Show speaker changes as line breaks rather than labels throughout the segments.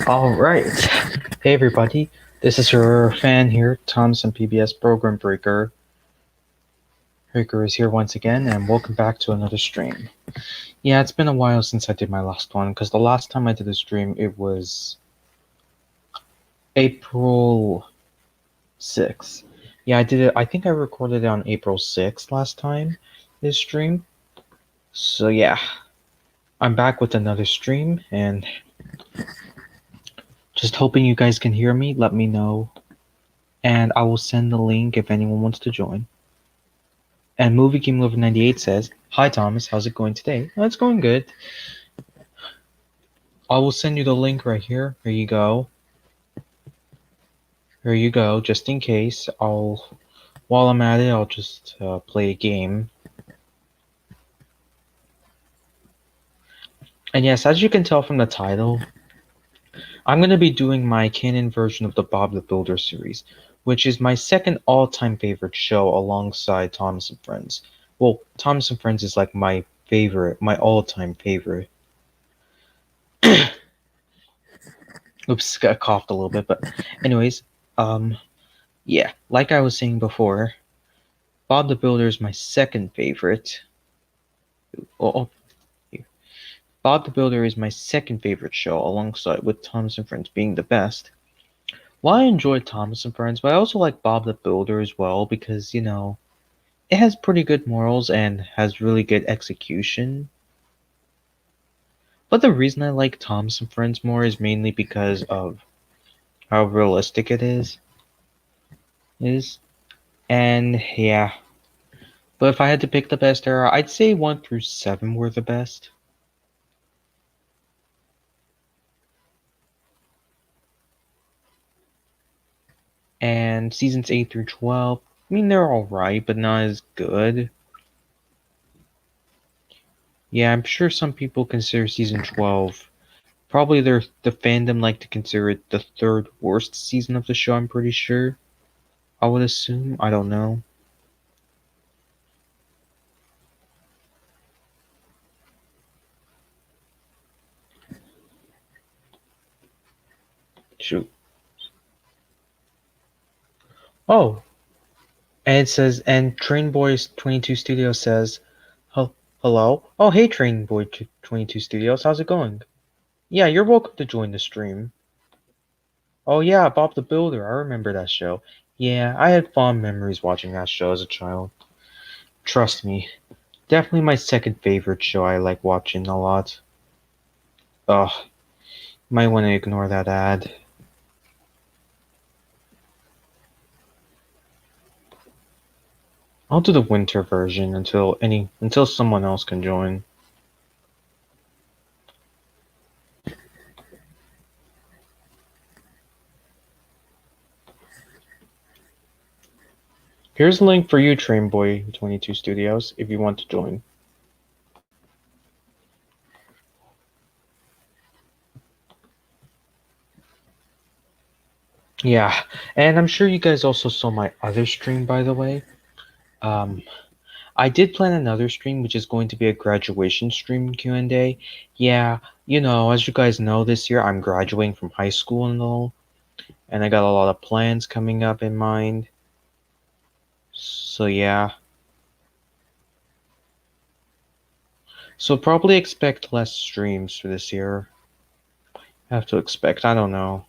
Alright. Hey everybody, this is your fan here, Thompson PBS Program Breaker. Breaker is here once again, and welcome back to another stream. Yeah, it's been a while since I did my last one, because the last time I did a stream, it was April 6th. Yeah, I did it, I think I recorded it on April 6th last time, this stream. So yeah, I'm back with another stream, and just hoping you guys can hear me. Let me know, and I will send the link if anyone wants to join. And Movie GameLover98 says, "Hi Thomas, how's it going today?" Oh, it's going good. I will send you the link right here. Here you go. Here you go. Just in case, while I'm at it, I'll just play a game. And yes, as you can tell from the title, I'm going to be doing my Canon version of the Bob the Builder series, which is my second all-time favorite show alongside Thomas and Friends. Well, Thomas and Friends is like my favorite, my all-time favorite. Oops, I coughed a little bit, but anyways, yeah, like I was saying before, Bob the Builder is my second favorite. Bob the Builder is my second favorite show, alongside with Thomas and Friends being the best. Well, I enjoy Thomas and Friends, but I also like Bob the Builder as well because, you know, it has pretty good morals and has really good execution. But the reason I like Thomas and Friends more is mainly because of how realistic it is. And yeah. But if I had to pick the best era, I'd say 1 through 7 were the best. And seasons 8 through 12, I mean, they're alright, but not as good. Yeah, I'm sure some people consider season 12, probably the fandom like to consider it the third worst season of the show, I'm pretty sure. I would assume, I don't know. Shoot. Oh! And it says, and Trainboy22 Studios says, hello? Oh, hey Trainboy22 Studios, how's it going? Yeah, you're welcome to join the stream. Oh yeah, Bob the Builder, I remember that show. Yeah, I had fond memories watching that show as a child. Trust me, definitely my second favorite show. I like watching a lot. Ugh, might want to ignore that ad. I'll do the winter version until someone else can join. Here's a link for you, Trainboy22 Studios, if you want to join. Yeah, and I'm sure you guys also saw my other stream, by the way. I did plan another stream, which is going to be a graduation stream Q&A. Yeah, you know, as you guys know, this year I'm graduating from high school and all, and I got a lot of plans coming up in mind. So yeah. So probably expect less streams for this year. Have to expect, I don't know.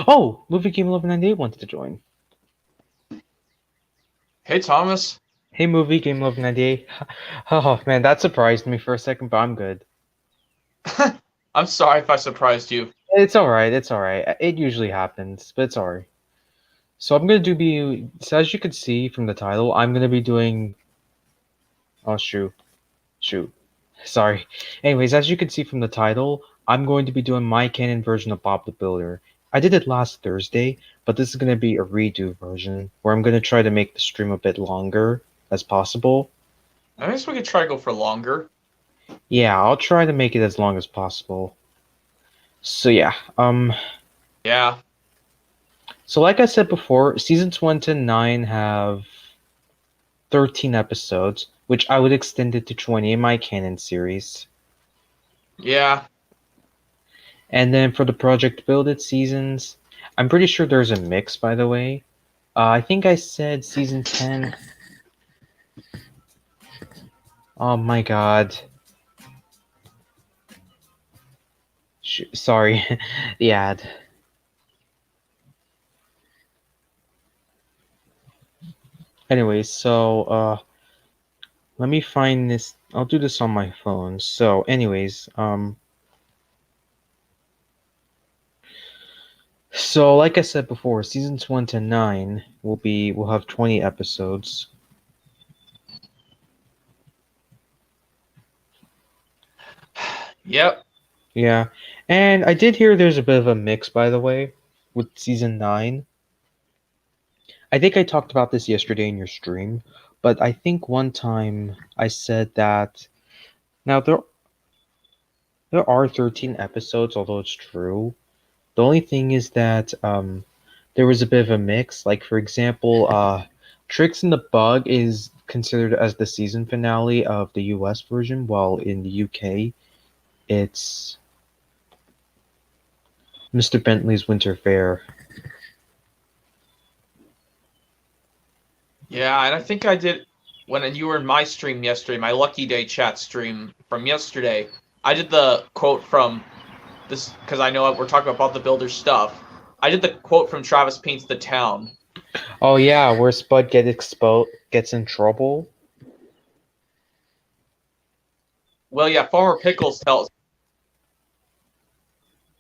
Oh, Movie GameLover98 wanted to join.
Hey, Thomas.
Hey, Movie GameLover98. Oh, man, that surprised me for a second, but I'm good.
I'm sorry if I surprised you.
It's all right. It's all right. It usually happens, but it's all right. So I'm gonna do be so as you can see from the title, I'm gonna be doing. Oh shoot. Sorry. Anyways, as you can see from the title, I'm going to be doing my Canon version of Bob the Builder. I did it last Thursday, but this is gonna be a redo version where I'm gonna try to make the stream a bit longer as possible.
I guess we could try to go for longer.
Yeah, I'll try to make it as long as possible. So yeah,
Yeah.
so like I said before, seasons 1 to 9 have 13 episodes, which I would extend it to 20 in my canon series.
Yeah.
And then for the Project Build It seasons, I'm pretty sure there's a mix, by the way. I think I said season 10. Oh my god. Sorry, the ad. Anyways, so let me find this. I'll do this on my phone. So, anyways, so like I said before, seasons 1 to 9 will have 20 episodes.
Yep.
Yeah. And I did hear there's a bit of a mix, by the way, with season 9. I think I talked about this yesterday in your stream, but I think one time I said that now there are 13 episodes, although it's true. The only thing is that there was a bit of a mix. Like for example, Tricks in the Bug is considered as the season finale of the US version, while in the UK it's Mr. Bentley's Winter Fair.
Yeah, and I think I did when you were in my stream yesterday, my Lucky Day chat stream from yesterday. I did the quote from this because I know we're talking about the builder stuff. I did the quote from Travis Paints the Town.
Oh yeah, where Spud gets in trouble.
Well, yeah, Farmer Pickles tells.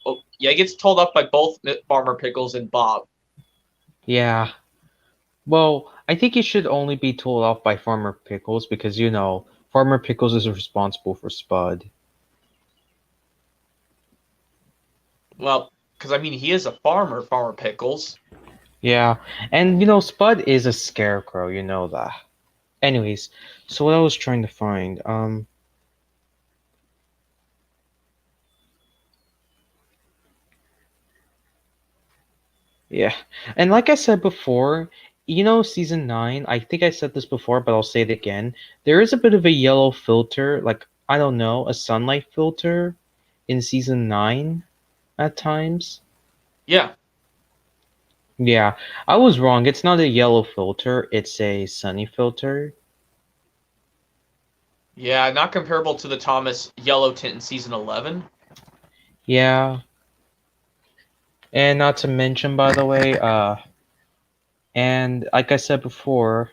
Oh, yeah, he gets told off by both Farmer Pickles and Bob.
Yeah. Well, I think he should only be told off by Farmer Pickles because Farmer Pickles is responsible for Spud.
Well, because I mean, he is a farmer, Farmer Pickles.
Yeah, and Spud is a scarecrow, you know that. Anyways, so what I was trying to find, yeah, and like I said before, season 9, I think I said this before, but I'll say it again. There is a bit of a yellow filter, like, I don't know, a sunlight filter in season 9 at times.
Yeah.
Yeah, I was wrong. It's not a yellow filter, it's a sunny filter.
Yeah, not comparable to the Thomas yellow tint in season 11.
Yeah, and not to mention, by the way, and like I said before,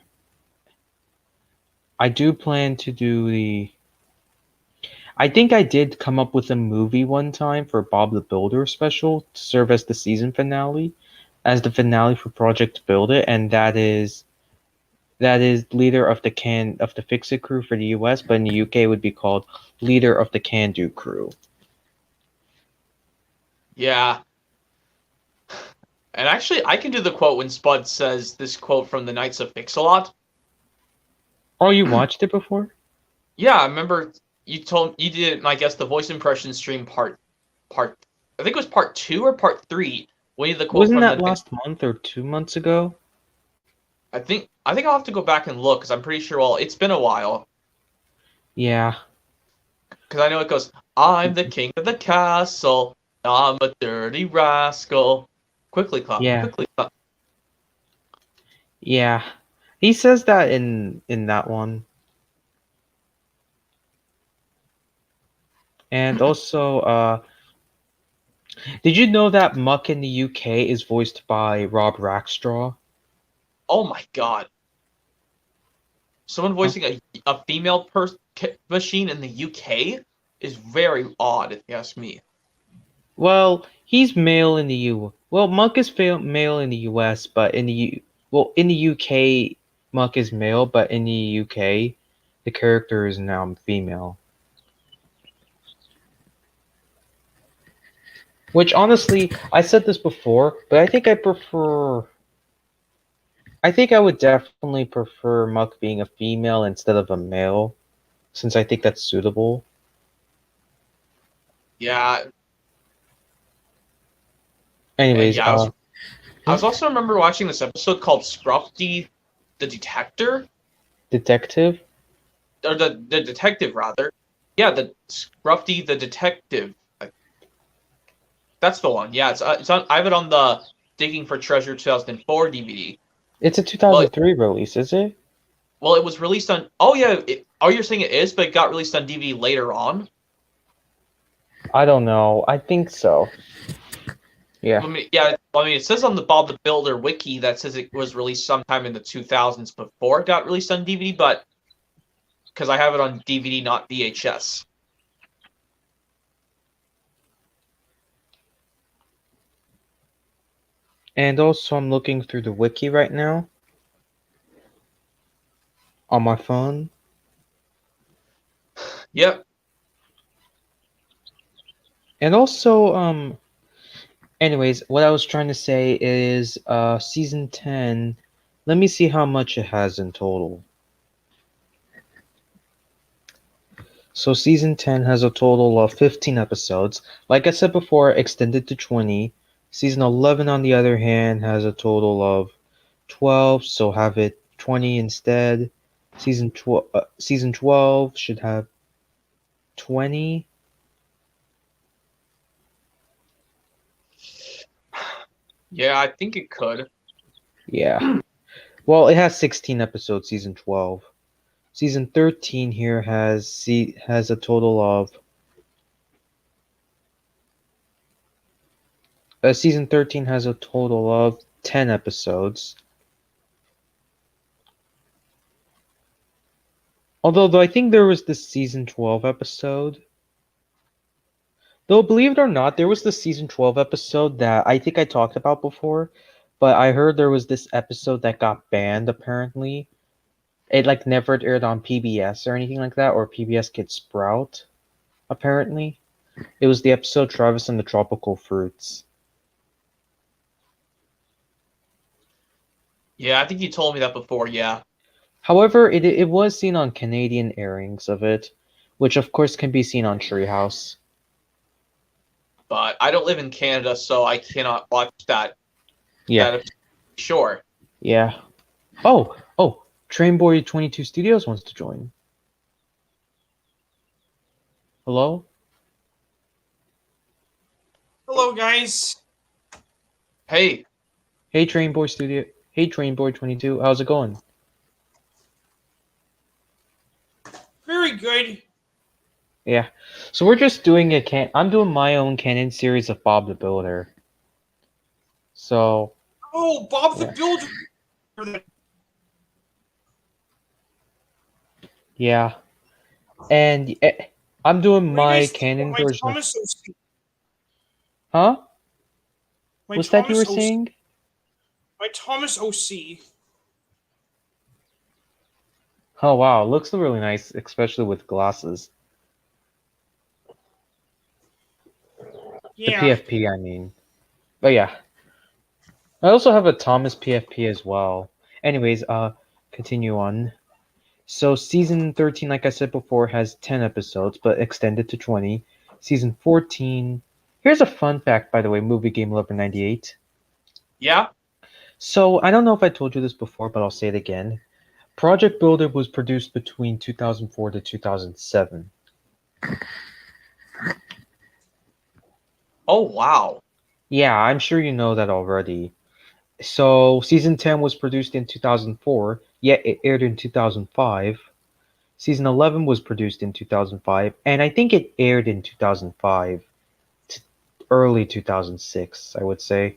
I do plan to do the. I think I did come up with a movie one time for Bob the Builder special to serve as the season finale, as the finale for Project Build It, and that is leader of the Fix It crew for the US, but in the UK would be called leader of the Can Do crew.
Yeah. And actually, I can do the quote when Spud says this quote from the Knights of Fix-a-Lot.
Oh, you watched it before?
Yeah, I remember you did, I guess, the voice impression stream part. I think it was part 2 or part 3. When you did the quote
Wasn't
from
that
the.
last month or 2 months ago?
I think I'll have to go back and look because I'm pretty sure. Well, it's been a while
Yeah.
because I know it goes. I'm the king of the castle. I'm a dirty rascal. Quickly clap,
Yeah.
quickly clap.
Yeah. He says that in that one. And also, did you know that Muck in the UK is voiced by Rob Rackstraw?
Oh my god! Someone
Huh?
voicing a female machine in the UK is very odd, if you ask me.
Well, He's male in the U. Well, Monk is male in the U.S., but in the U.K. Monk is male, but in the U.K. the character is now female. Which honestly, I said this before, but I think I prefer. I think I would definitely prefer Muck being a female instead of a male, since I think that's suitable.
Yeah, and
Anyways,
yeah, I
hmm?
was also remember watching this episode called Scruffy the Detector,
Detective.
or the detective rather. Yeah, the Scruffy the Detective. That's the one. Yeah, it's on. I have it on the Digging for Treasure 2004 DVD.
It's a
Well,
2003 release, is it?
well, it was released on. Oh yeah. Oh, you're saying it is, but it got released on DVD later on.
I don't know. I think so. Yeah.
I mean, yeah. I mean, it says on the Bob the Builder wiki that says it was released sometime in the 2000s before it got released on DVD, but because I have it on DVD, not VHS.
And also, I'm looking through the wiki right now on my phone.
Yep.
And also, anyways, what I was trying to say is, season 10. Let me see how much it has in total. So season 10 has a total of 15 episodes. Like I said before, extended to 20. Season 11, on the other hand, has a total of 12, so have it 20 instead. Season 12 should have 20.
Yeah, I think it could.
Yeah. Well, it has 16 episodes, season 12. Season 13 here has a total of season 13 has a total of 10 episodes. Although, though I think there was this season 12 episode. Though, believe it or not, there was the season 12 episode that I think I talked about before, but I heard there was this episode that got banned apparently. It like never aired on PBS or anything like that, or PBS Kids Sprout, apparently. It was the episode Travis and the Tropical Fruits.
Yeah, I think you told me that before. Yeah,
However, it was seen on Canadian airings of it, which of course can be seen on Treehouse.
but I don't live in Canada, so I cannot watch that.
Yeah,
That sure.
yeah. Oh, Trainboy 22 Studios wants to join. Hello?
Hello, guys.
Hey,
Hey Trainboy Studio. Hey Trainboy 22, how's it going?
Very good.
Yeah. So we're just doing I'm doing my own Canon series of Bob the Builder. So,
Oh, Bob the
yeah.
Builder.
Yeah. And I'm doing
What do you
my
guys think about
Canon
my
version of.
Thomas OC?
Huh?
My
What's that you were
Thomas OC.
saying?
My Thomas OC.
Oh wow, looks really nice, especially with glasses. The
Yeah.
PFP, I mean. But yeah. I also have a Thomas PFP as well. Anyways, continue on. So season 13, like I said before, has 10 episodes, but extended to 20. Season 14. Here's a fun fact, by the way, movie GameLover98.
yeah.
So I don't know if I told you this before, but I'll say it again. Project Builder was produced between 2004 to 2007.
Oh wow.
Yeah, I'm sure you know that already. So season 10 was produced in 2004, yet it aired in 2005. Season 11 was produced in 2005, and I think it aired in 2005 to early 2006, I would say.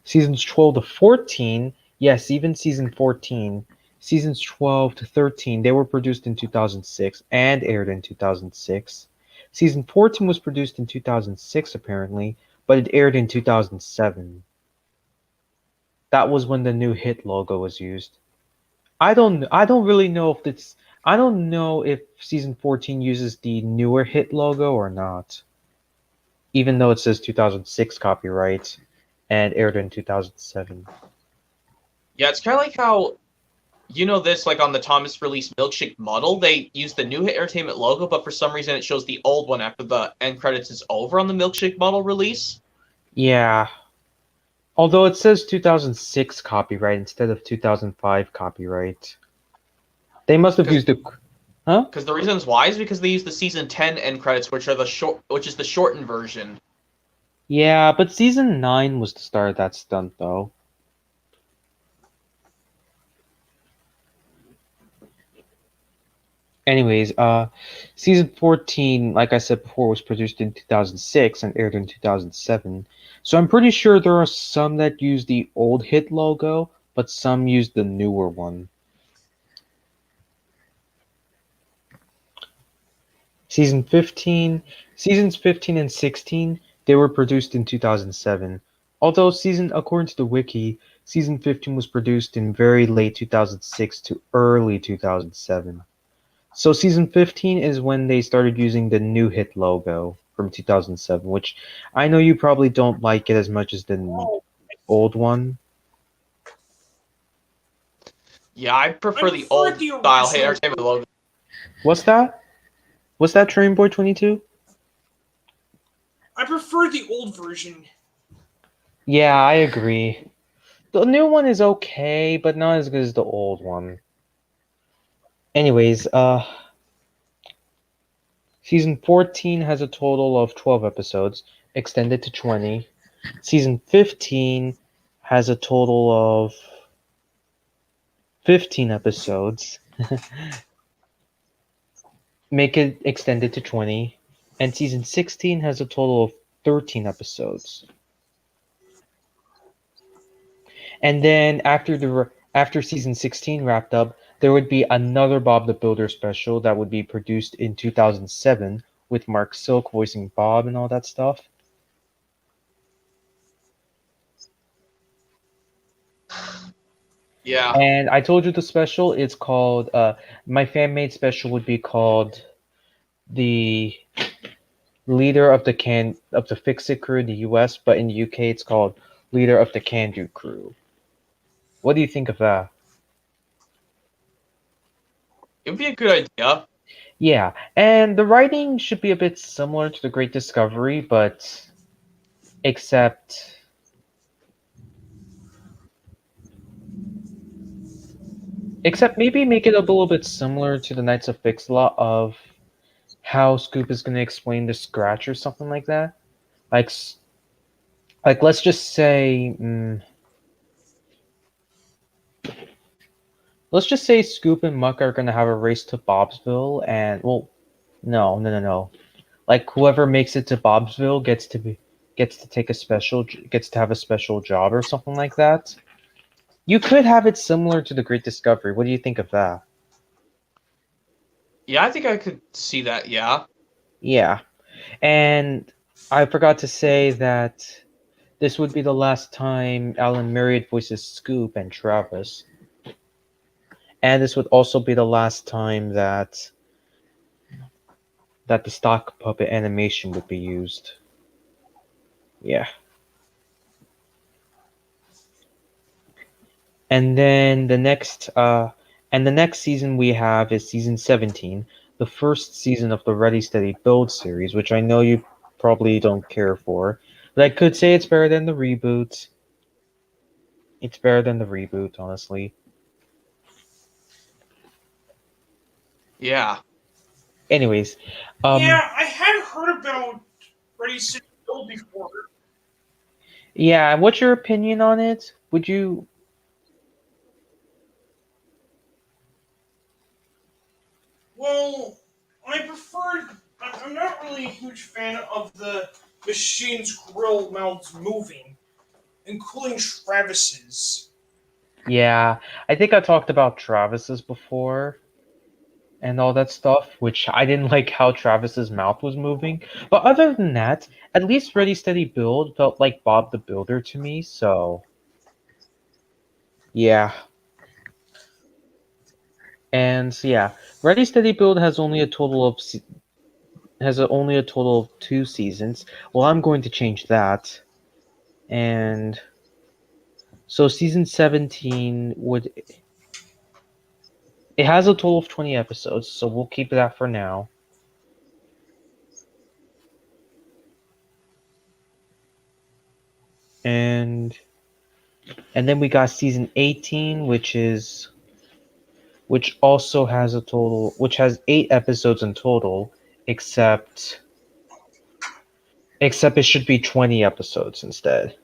Seasons 12 to 14, yes, even season 14, seasons 12 to 13, they were produced in 2006 and aired in 2006. Season 14 was produced in 2006, apparently, but it aired in 2007. That was when the new hit logo was used. I don't really know if it's I don't know if season 14 uses the newer hit logo or not, even though it says 2006 copyright and aired in 2007.
Yeah, it's kind of like how this, like on the Thomas released Milkshake model, they use the New Hit Entertainment logo, but for some reason it shows the old one after the end credits is over on the Milkshake model release.
Yeah, although it says 2006 copyright instead of 2005 copyright. They must have
Because
used the huh?
because the reasons why is because they use the season 10 end credits, which is the shortened version.
Yeah, but season 9 was the start of that stunt though. Anyways, season 14, like I said before, was produced in 2006 and aired in 2007. So I'm pretty sure there are some that use the old hit logo, but some use the newer one. Season 15, seasons 15 and 16, they were produced in 2007. Although according to the wiki, season 15 was produced in very late 2006 to early 2007. So season 15 is when they started using the new hit logo from 2007, which I know you probably don't like it as much as the
Oh,
old one.
Yeah, I
I
prefer the
prefer
old
the
style Hit
original.
Entertainment logo.
What's that? What's that, Train Boy 22?
I prefer the old version.
Yeah, I agree. The new one is okay, but not as good as the old one. Anyways, season 14 has a total of 12 episodes, extended to 20. Season 15 has a total of 15 episodes, make it extended to 20. And season 16 has a total of 13 episodes. And then after season 16 wrapped up, there would be another Bob the Builder special that would be produced in 2007 with Mark Silk voicing Bob and all that stuff.
Yeah.
And I told you the special, it's called my fan made special would be called the leader of the Fix It crew in the US, but in the UK it's called leader of the Can Do crew. What do you think of that?
It would be a good idea.
Yeah, and the writing should be a bit similar to The Great Discovery, but except except maybe make it a little bit similar to the Knights of Fix-a-Lot of how Scoop is going to explain the scratch or something like that. Like like let's just say let's just say Scoop and Muck are going to have a race to Bobsville, and well, no. Like whoever makes it to Bobsville gets to take a gets to have a special job or something like that. You could have it similar to the Great Discovery. What do you think of that?
Yeah, I think I could see that, yeah.
Yeah. And I forgot to say that this would be the last time Alan Marriott voices Scoop and Travis. And this would also be the last time that the stock puppet animation would be used. Yeah. And then the next season we have is season 17, the first season of the Ready Steady Build series, which I know you probably don't care for. But I could say it's better than the reboot. It's better than the reboot, honestly.
Yeah.
Anyways,
Yeah, I had heard about Ready City Build before.
yeah, what's your opinion on it? Would you
Well, I preferred. I'm not really a huge fan of the machine's grill mouths moving, including Travis's.
Yeah, I think I talked about Travis's before. and all that stuff, which I didn't like how Travis's mouth was moving. But other than that, at least Ready Steady Build felt like Bob the Builder to me, so yeah. And so, yeah, Ready Steady Build has only a total of only a total of 2 seasons. Well, I'm going to change that. And so season 17 would it has a total of 20 episodes, so we'll keep that for now. And then we got season 18, which also has a total, which has 8 episodes in total, except it should be 20 episodes instead.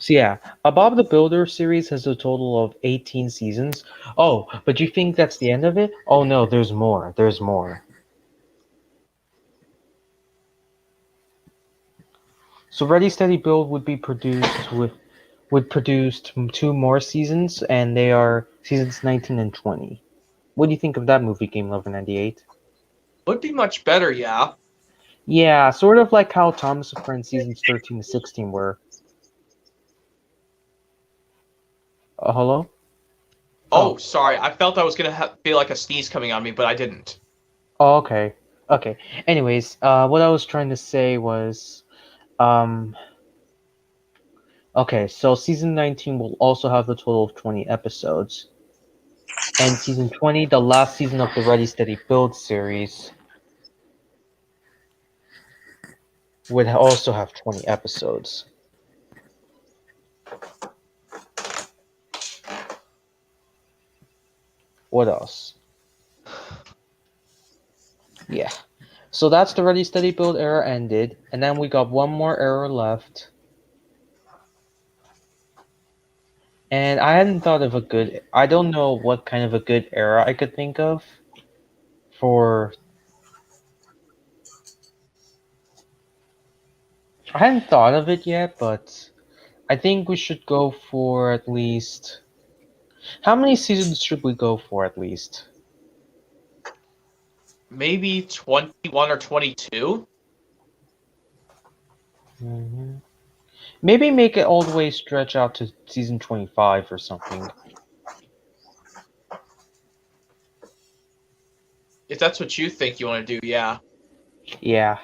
So yeah, a Bob the Builder series has a total of 18 seasons. Oh, but you think that's the end of it? Oh no, there's more. There's more. So Ready Steady Build would produce 2 more seasons, and they are seasons 19 and 20. What do you think of that movie, GameLover98?
Would be much better, yeah.
Yeah, sort of like how Thomas and Friends seasons 13 to 16 were. Hello?
Oh,
Oh.
sorry. I felt I was gonna feel like a sneeze coming on me, but I didn't.
Oh, okay. Okay. Anyways, what I was trying to say was, um, okay, so season 19 will also have a total of 20 episodes. And season 20, the last season of the Ready Steady Build series, would also have 20 episodes. What else? Yeah. So that's the Ready Steady Build era ended, and then we got one more era left. And I hadn't thought of a good. I don't know what kind of a good era I could think of for. I hadn't thought of it yet, but I think we should go for at least. How many seasons should we go for at least?
Maybe 21 or 22?
Maybe make it all the way stretch out to season 25 or something.
If that's what you think you want to do, yeah.
Yeah.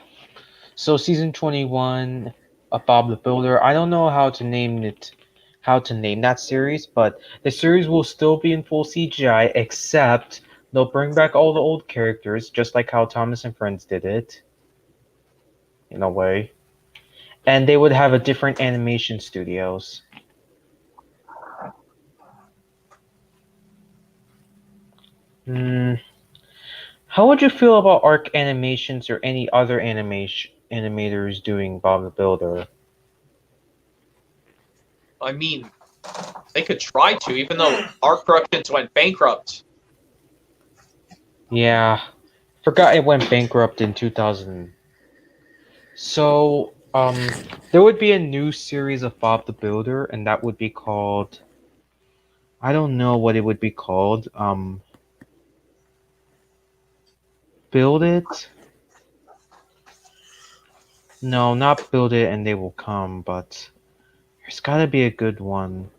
So season 21 of Bob the Builder. I don't know how to name that series, but the series will still be in full CGI, except they'll bring back all the old characters, just like how Thomas and Friends did it, in a way. And they would have a different animation studios. Hmm. How would you feel about Arc Animations or any other animators doing Bob the Builder?
I mean, they could try to, even though Art Productions went bankrupt.
Yeah, forgot it went bankrupt in 2000. So, there would be a new series of Bob the Builder, and that would be called. I don't know what it would be called. Build It? No, not Build It and They Will Come, but there's gotta be a good one.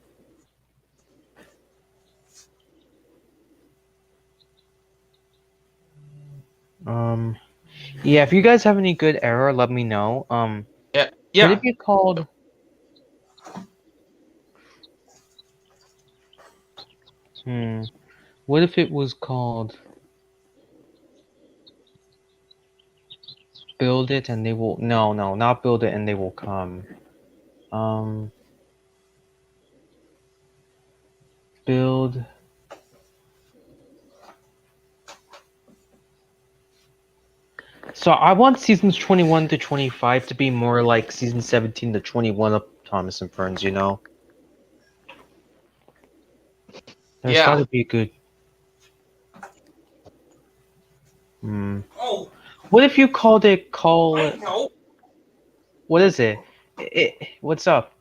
Um, yeah, if you guys have any good error, let me know.
Yeah,
Could it
yeah.
be called? What if it was called Build It and They Will? No, no, not Build It and They Will Come. Um, Build. So I want seasons 21 to 25 to be more like season 17 to 21 of Thomas and Friends, you know? There's
Yeah.
gotta be a good. Hmm.
Oh,
What if you called it call
I
it?
know.
What is it? What's up?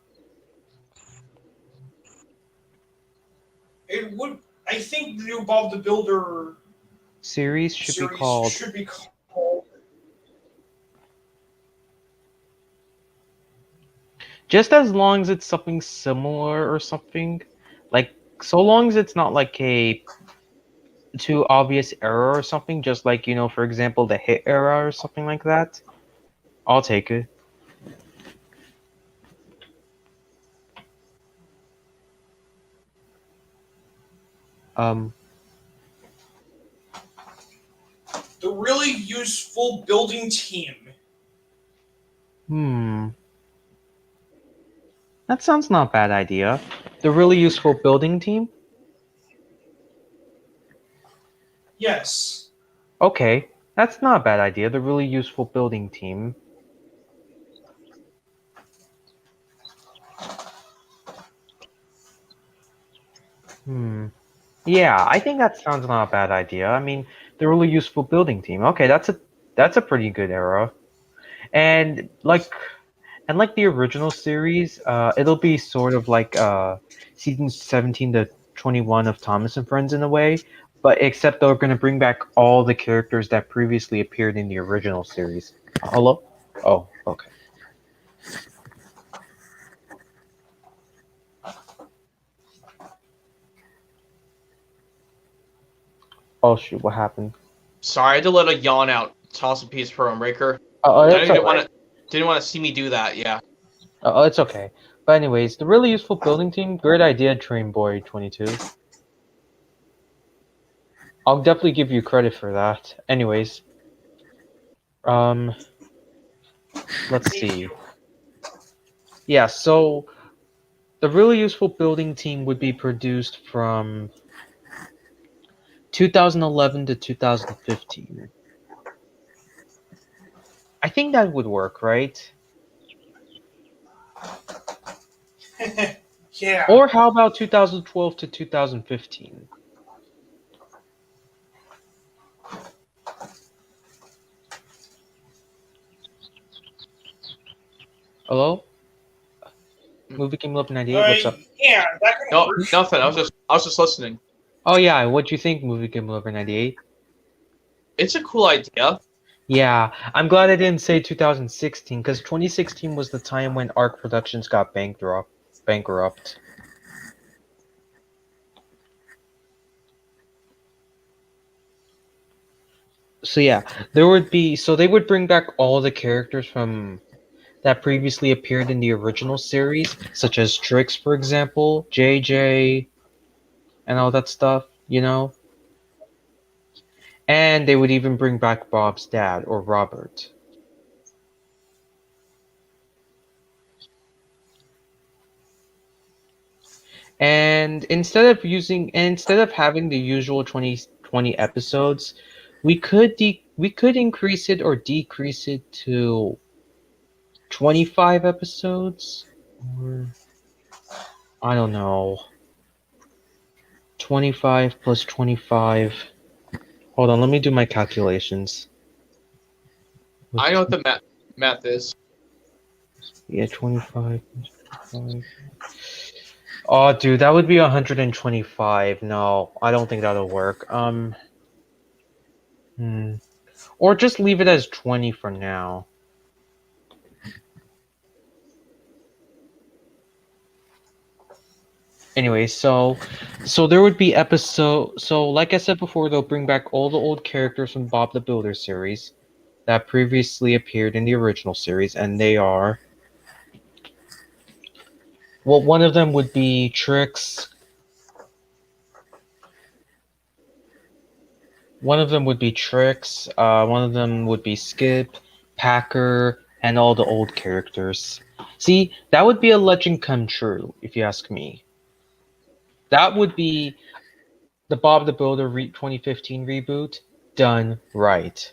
It would I think the new Bob the Builder
series should be
series
called.
should be called.
Just as long as it's something similar or something, like so long as it's not like a too obvious error or something, just like for example, the hit era or something like that. I'll take it. Um,
The really useful building team.
hmm. That sounds not a bad idea. The really useful building team?
Yes.
Okay, that's not a bad idea. The really useful building team. Hmm. Yeah, I think that sounds not a bad idea. I mean, the really useful building team. Okay, that's a pretty good era. And like the original series, it'll be sort of like season 17 to 21 of Thomas and Friends in a way, but except they're going to bring back all the characters that previously appeared in the original series. Hello? Oh, okay. Oh shoot, what happened?
Sorry, I had to let a yawn out. Toss a piece for Breaker.
Oh,
I
that's
didn't
alright.
want to. Didn't want to see me do that. Yeah.
Oh, it's okay. But anyways, the really useful building team, great idea, Train Boy 22. I'll definitely give you credit for that. Anyways, um, let's
Thank
see.
you.
Yeah, so the really useful building team would be produced from 2011 to 2015. I think that would work, right?
Yeah.
Or how about 2012 to 2015? Hello? Movie Game Love 98, what's up?
Yeah, that can
No,
work.
nothing. I was just listening.
Oh yeah, what do you think, Movie Game Lover 98?
It's a cool idea.
Yeah, I'm glad I didn't say 2016, because 2016 was the time when ARC Productions got bankrupt. So yeah, they would bring back all the characters from that previously appeared in the original series, such as Trix, for example, JJ, and all that stuff. And they would even bring back Bob's dad, or Robert. And instead of having the usual 20 episodes, we could increase it or decrease it to 25 episodes, or I don't know, 25 plus 25. Hold on, let me do my calculations.
I know what the math is.
Yeah, 25 plus 25. Oh, dude, that would be 125. No, I don't think that'll work. Or just leave it as 20 for now. Anyway, so there would be so like I said before, they'll bring back all the old characters from Bob the Builder series that previously appeared in the original series, and they are, well, one of them would be Trix, one of them would be Skip, Packer, and all the old characters. See, that would be a legend come true, if you ask me. That would be the Bob the Builder 2015 reboot done right.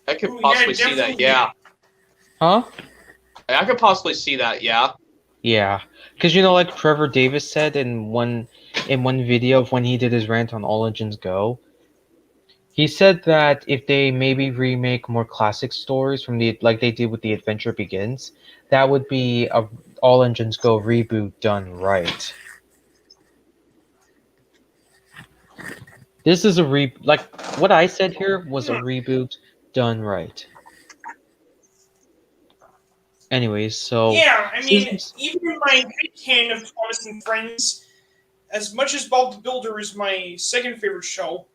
I could
Ooh,
possibly
yeah,
see that.
definitely.
Yeah.
Huh?
I could possibly see that. Yeah.
Yeah, because like Trevor Davis said in one video of when he did his rant on All Engines Go, He said that if they maybe remake more classic stories from the like they did with The Adventure Begins, that would be a All Engines Go reboot done right. This is a like what I said here was a
Hmm.
reboot done right. Anyways, so
Yeah, I mean,
seasons.
even in my headcanon of Thomas and Friends, as much as Bob the Builder is my second favorite show,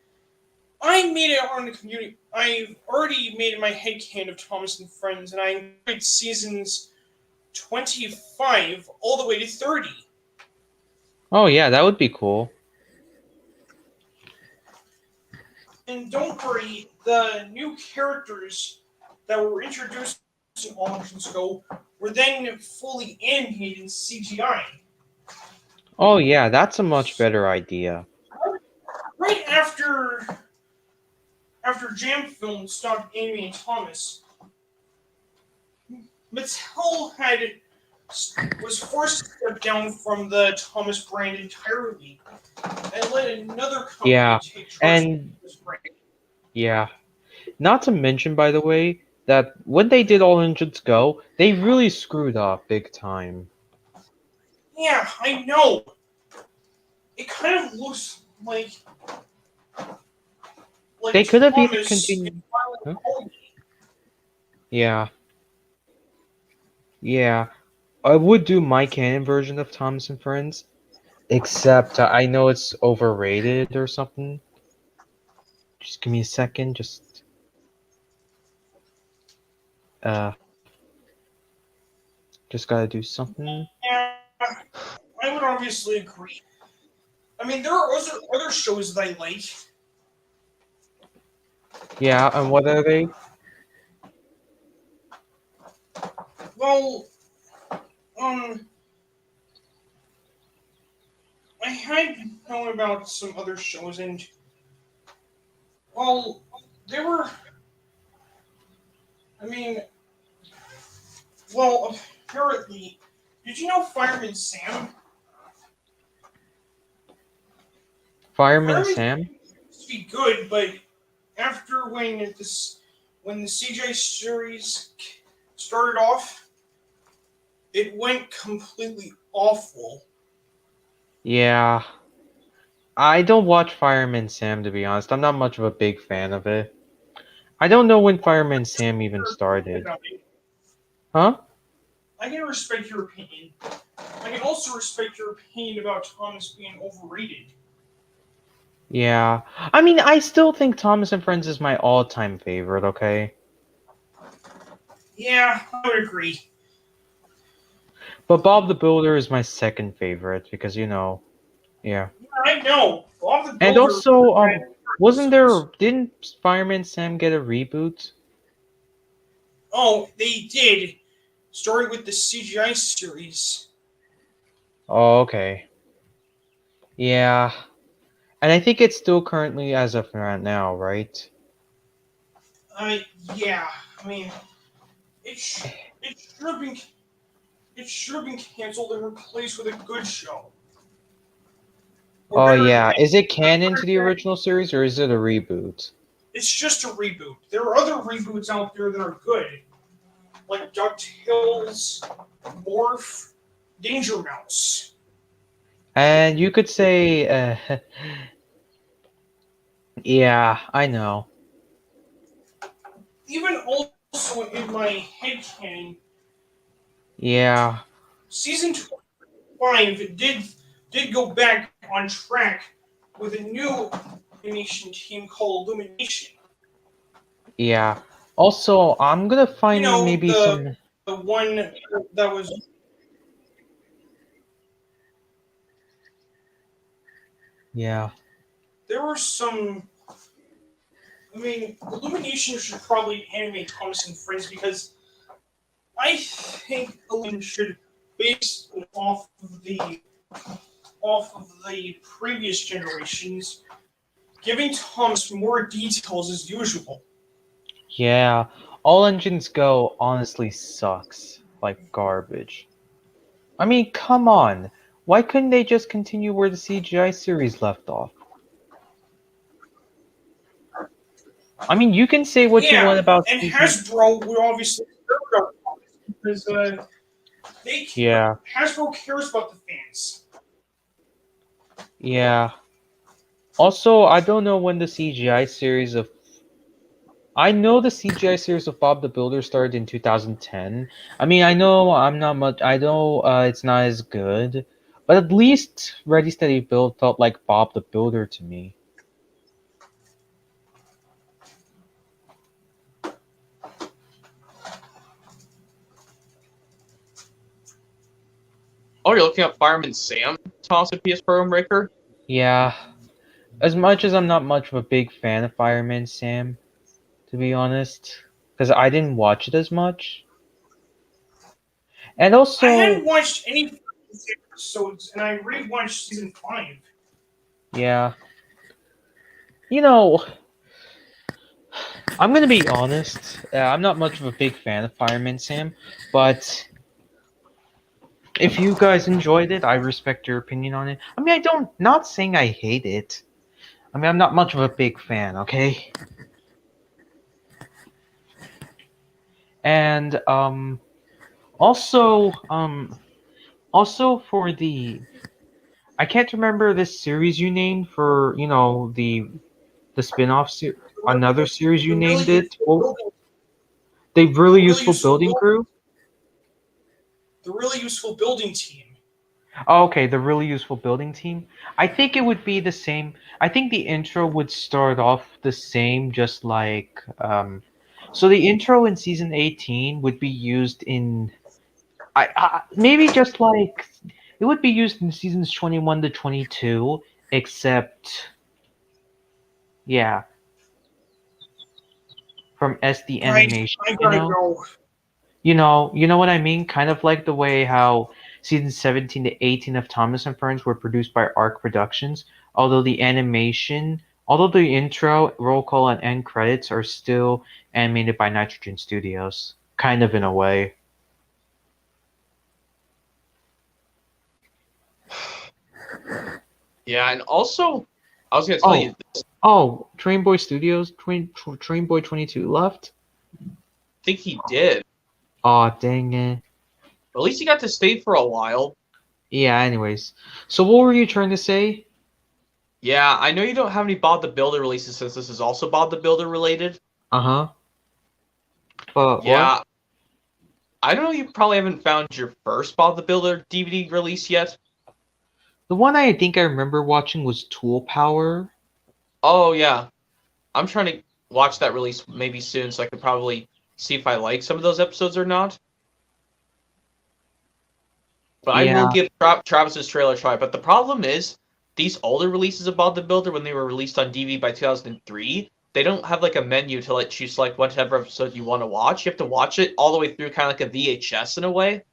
I made it on the community. I've already made my headcanon of Thomas and Friends, and I enjoyed seasons 25 all the way to 30.
Oh yeah, that would be cool.
And don't worry, the new characters that were introduced in All Engines Go were then fully animated in CGI.
Oh yeah, that's a much better idea.
Right after Jam Film stopped animating Thomas, Mattel was forced to step down from the Thomas brand entirely and let another company
Yeah,
take charge of
and
this brand.
yeah, not to mention by the way that when they did All Engines Go, they really screwed up big time.
Yeah, I know. It kind of looks like
They could have either
Thomas in
continued.
Violent
Huh?
Colony.
Yeah, yeah. I would do my canon version of Thomas and Friends, except I know it's overrated or something. Just give me a second. Uh, just gotta do something.
Yeah, I would obviously agree. I mean, there are other shows that I like.
Yeah, and what are they?
Well, um, I had known about some other shows, and well, they were. I mean, well, apparently, did you know Fireman Sam?
Fireman
Fireman
Sam?
used to be good, but after when the CJ series started off, it went completely awful.
Yeah. I don't watch Fireman Sam to be honest. I'm not much of a big fan of it. I don't know when Fireman Sam even started.
About it.
Huh?
I can respect your opinion. I can also respect your opinion about Thomas being overrated.
Yeah. I mean, I still think Thomas and Friends is my all-time favorite, okay?
Yeah, I would agree.
But Bob the Builder is my second favorite because, yeah.
Yeah, I know. Bob the
And
Builder
also,
had
wasn't
episodes.
didn't Fireman Sam get a reboot?
Oh, they did. Started with the CGI series.
Oh, okay. Yeah. And I think it's still currently as of right now, right?
Uh, yeah. I mean, it sh- it should have been it should have been canceled and replaced with a good show. Or
Oh
better
yeah.
yet,
Is it canon to the original series or is it a reboot?
it's just a reboot. There are other reboots out there that are good, like DuckTales, Morph, Danger Mouse.
And you could say, yeah, I know.
Even also in my headcanon,
Yeah,
season 25 did go back on track with a new animation team called Illumination.
yeah. Also, I'm gonna
You
find
know,
maybe some.
the one that was
Yeah.
there were some. I mean, Illumination should probably animate Thomas and Friends because I think Illumination should base it off of the previous generations, giving Thomas more details as usual.
Yeah. All Engines Go honestly sucks. Like garbage. I mean, come on. Why couldn't they just continue where the CGI series left off? I mean, you can say what you want
Yeah,
about
and
season.
Hasbro would obviously care about this because they
Yeah,
Hasbro cares about the fans.
yeah. Also, I don't know when the CGI series of. I know the CGI series of Bob the Builder started in 2010. I mean, I know I'm not much. I know it's not as good, but at least Ready Steady Build felt like Bob the Builder to me.
Oh, you're looking at Fireman Sam, Thomas and PS Program Breaker?
Yeah, as much as I'm not much of a big fan of Fireman Sam, to be honest, because I didn't watch it as much, and
I hadn't
also,
watched any episodes, and I rewatched season 5.
yeah, you know, I'm gonna be honest. I'm not much of a big fan of Fireman Sam, but if you guys enjoyed it, I respect your opinion on it. I mean, I don't. Not saying I hate it. I mean, I'm not much of a big fan. Okay, and also also for the I can't remember this series you named for the spin-off another series you
The really
named it.
useful
Well,
building,
the really
the really
useful
useful
building
build,
crew.
the really useful building team.
Oh, okay, the really useful building team. I think it would be the same. I think the intro would start off the same, just like so the intro in season 18 would be used in maybe just like it would be used in seasons 21 to 22, except yeah, from SD
Right,
animation,
I gotta go.
You know what I mean? Kind of like the way how seasons 17 to 18 of Thomas and Friends were produced by Arc Productions, although the intro, roll call, and end credits are still animated by Nitrogen Studios. Kind of in a way.
Yeah, and also, I was gonna tell
Oh,
you this.
Train Boy Studios, Train Boy 22 left?
I think he did.
Aw, dang it.
At least he got to stay for a while.
Yeah, anyways. So what were you trying to say?
Yeah, I know you don't have any Bob the Builder releases since this is also Bob the Builder related.
Uh-huh. But what?
Yeah, I don't know. You probably haven't found your first Bob the Builder DVD release yet.
The one I think I remember watching was Tool Power.
Oh yeah, I'm trying to watch that release maybe soon, so I could probably see if I like some of those episodes or not. But I will
Yeah.
give Travis's trailer a try. But the problem is, these older releases of Bob the Builder, when they were released on DVD by 2003, they don't have like a menu to let you select whatever episode you want to watch. You have to watch it all the way through, kind of like a VHS in a way.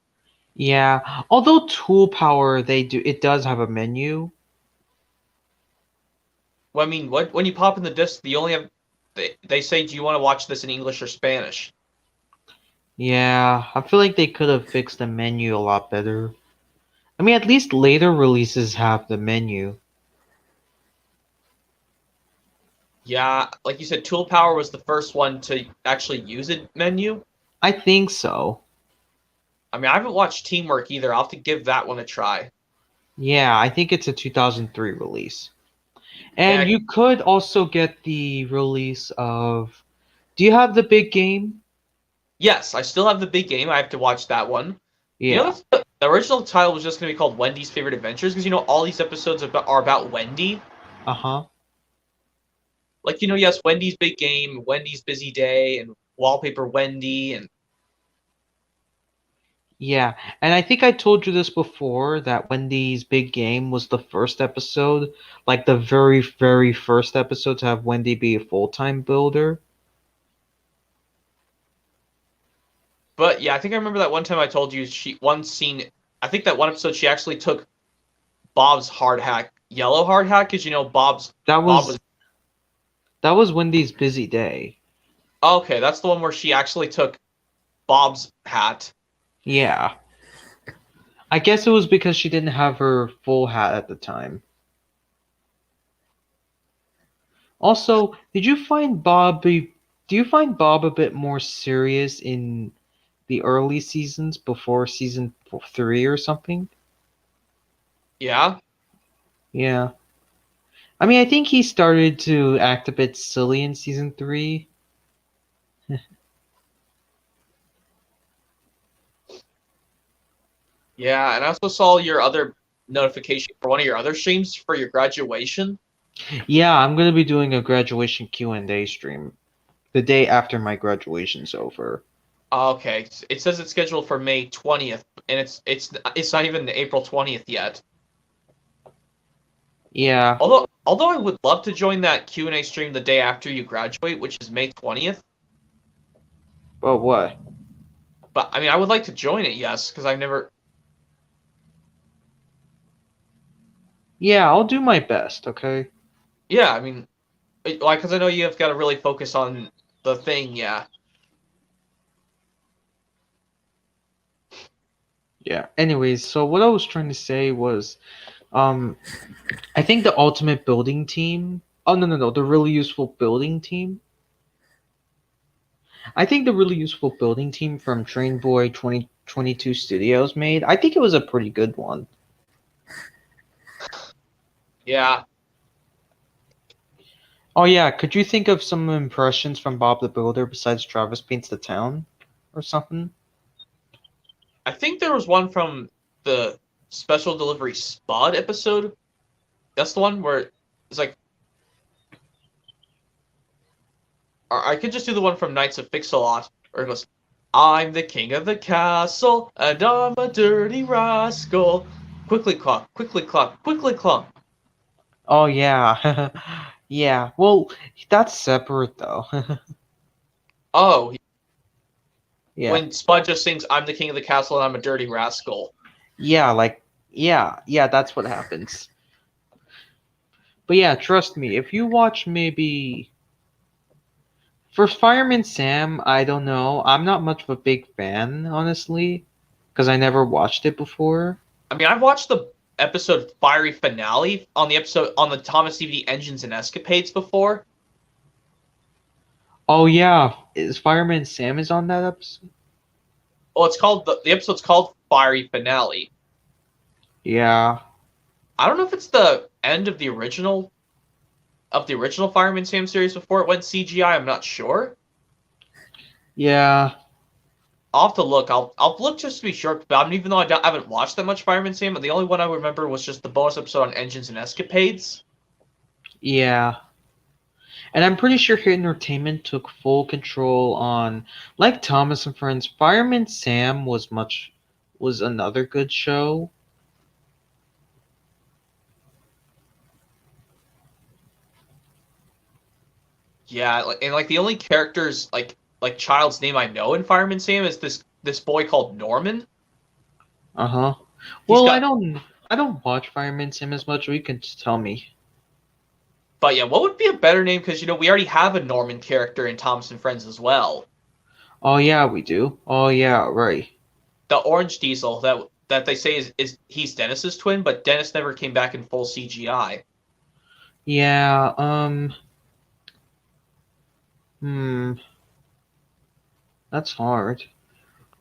Yeah, although Tool Power it does have a menu.
Well, I mean, when you pop in the disc, you only have they say, do you want to watch this in English or Spanish?
Yeah, I feel like they could have fixed the menu a lot better. I mean, at least later releases have the menu.
Yeah, like you said, Tool Power was the first one to actually use a menu.
I think so.
I mean, I haven't watched Teamwork either. I'll have to give that one a try.
Yeah, I think it's a 2003 release. And
Yeah,
you could also get the release of. Do you have the big game?
yes, I still have the big game. I have to watch that one. You know,
Yeah.
the original title was just going to be called Wendy's Favorite Adventures because all these episodes are about Wendy.
Uh huh.
Like yes, Wendy's Big Game, Wendy's Busy Day, and Wallpaper Wendy, and
Yeah, and I think I told you this before that Wendy's Big Game was the first episode, like the very, very first episode to have Wendy be a full-time builder.
but yeah, I think I remember that one time I told you one scene. I think that one episode she actually took Bob's hard hat, yellow hard hat, because
That
Bob was
was that was Wendy's busy day.
okay. That's the one where she actually took Bob's hat.
Yeah. I guess it was because she didn't have her full hat at the time. Also, do you find Bob a bit more serious in the early seasons before season 3 or something?
Yeah.
Yeah. I mean, I think he started to act a bit silly in season 3.
Yeah, and I also saw your other notification for one of your other streams for your graduation.
Yeah, I'm going to be doing a graduation Q&A stream the day after my graduation's over.
Okay, it says it's scheduled for May 20th, and it's not even April 20th yet.
Yeah.
Although I would love to join that Q&A stream the day after you graduate, which is May 20th.
But what?
But I mean, I would like to join it, yes, because I've never.
Yeah, I'll do my best, okay?
Yeah, I mean, like, because I know you have got to really focus on the thing. Yeah.
Yeah. Anyways, so what I was trying to say was um I think the ultimate building team. Oh no, the really useful building team. I think the really useful building team from Train Boy 2022 Studios made. I think it was a pretty good one.
Yeah.
Oh yeah, could you think of some impressions from Bob the Builder besides Travis Paints the Town or something?
I think there was one from the special delivery Spud episode. That's the one where it's like, or I could just do the one from Knights of Fix-a-Lot, where it goes, "I'm the king of the castle, and I'm a dirty rascal. Quickly clunk, quickly clunk, quickly clunk."
Oh yeah. Yeah. Well, that's separate though.
Oh,
Yeah.
when Spud just sings, "I'm the king of the castle, and I'm a dirty rascal."
Yeah, like yeah, that's what happens. But yeah, trust me, if you watch maybe for Fireman Sam, I don't know. I'm not much of a big fan, honestly, because I never watched it before.
I mean, I've watched the episode Fiery Finale on the episode on the Thomas DVD Engines and Escapades before.
Oh yeah, is Fireman Sam is on that episode?
Well, it's called the episode's called Fiery Finale.
Yeah.
I don't know if it's the end of the original Fireman Sam series before it went CGI. I'm not sure.
Yeah.
I'll have to look. I'll look just to be sure. But I mean, even though I haven't watched that much Fireman Sam, the only one I remember was just the bonus episode on Engines and Escapades.
Yeah. And I'm pretty sure Hit Entertainment took full control on like Thomas and Friends, Fireman Sam was another good show.
Yeah, and like the only characters like child's name I know in Fireman Sam is this boy called Norman.
Uh-huh.
He's
Well,
got
I don't watch Fireman Sam as much, or you can just tell me.
But yeah, what would be a better name? Because we already have a Norman character in Thomas and Friends as well.
Oh yeah, we do. Oh yeah, right.
The Orange Diesel that they say is he's Dennis's twin, but Dennis never came back in full CGI.
Yeah, hmm, that's hard.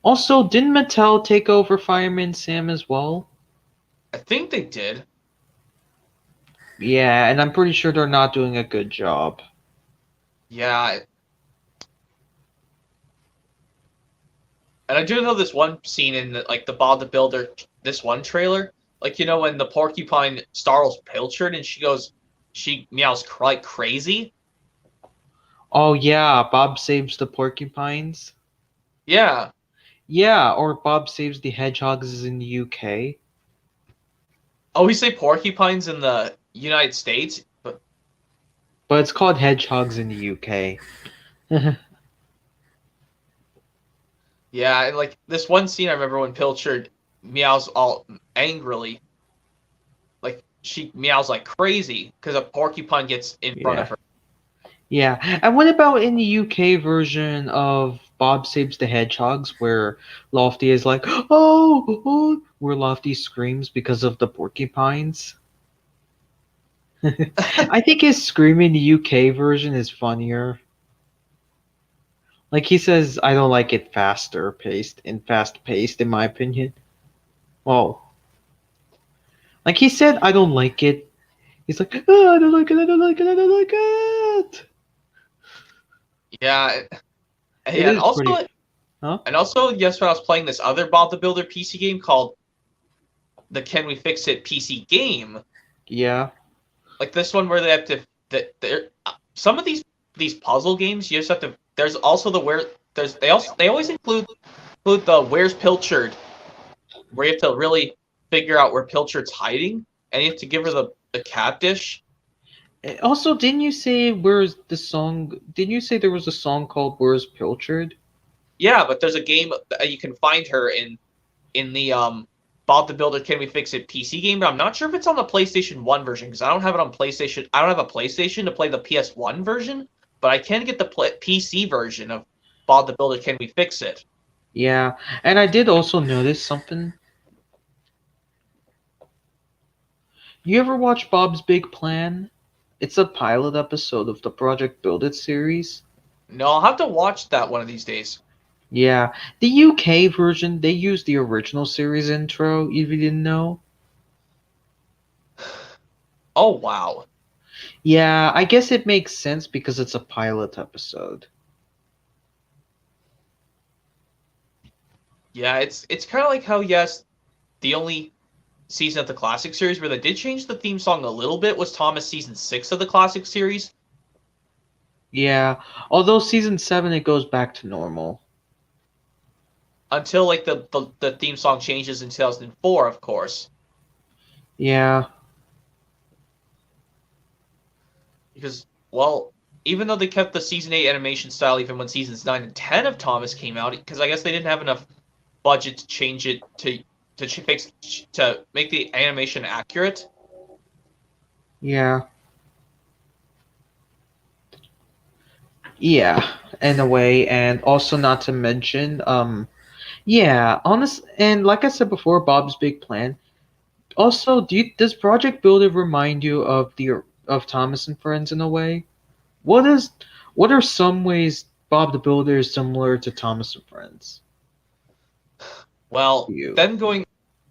Also, didn't Mattel take over Fireman Sam as well?
I think they did.
Yeah, and I'm pretty sure they're not doing a good job.
Yeah, and I do know this one scene in like the Bob the Builder, this one trailer, like when the porcupine startles Pilchard and she meows like crazy.
Oh yeah, Bob saves the porcupines.
Yeah.
Yeah, or Bob saves the hedgehogs in the UK.
Oh, we say porcupines in the United States, but
But it's called hedgehogs in the UK.
yeah, and like this one scene I remember when Pilchard meows all angrily, like she meows like crazy because a porcupine gets in front of
Yeah.
her.
Yeah. And what about in the UK version of Bob Saves the Hedgehogs where Lofty is like, oh, where Lofty screams because of the porcupines? I think his screaming in the UK version is funnier. Like he says, I don't like it fast paced, in my opinion. Well, like he said, I don't like it. He's like, oh, I don't like it, I don't like it, I don't like it.
Yeah,
It
and
is
also
pretty. Huh?
yes, when I was playing this other Bob the Builder PC game called the Can We Fix It PC game,
Yeah.
like this one where they have to that there some of these puzzle games you just have to. There's also the where there's they always include the Where's Pilchard, where you have to really figure out where Pilchard's hiding, and you have to give her the cat dish.
Also, didn't you say where's the song? Didn't you say there was a song called "Where's Pilchard"?
Yeah, but there's a game that you can find her in the Bob the Builder Can We Fix It PC game, but I'm not sure if it's on the PlayStation 1 version because I don't have it on PlayStation. I don't have a PlayStation to play the PS1 version, but I can get the PC version of Bob the Builder Can We Fix It.
Yeah, and I did also notice something. You ever watch Bob's Big Plan? It's a pilot episode of the Project Build It series.
No, I'll have to watch that one of these days.
Yeah, the UK version, they use the original series intro, if you didn't know.
Oh wow.
Yeah, I guess it makes sense because it's a pilot episode.
Yeah, it's kind of like how yes, the only season of the classic series where they did change the theme song a little bit was Thomas season 6 of the classic series
Yeah, although season 7 it goes back to normal.
until like the theme song changes in 2004, of course.
Yeah,
Because, well, even though they kept the season 8 animation style even when seasons 9 and 10 of Thomas came out, because I guess they didn't have enough budget to change it to make the animation accurate.
yeah, yeah, in a way, and also not to mention, yeah, honest, and like I said before, Bob's Big Plan. Also, does Project Builder remind you of the of Thomas and Friends in a way? What is what are some ways Bob the Builder is similar to Thomas and Friends to
Well,
you?
then going,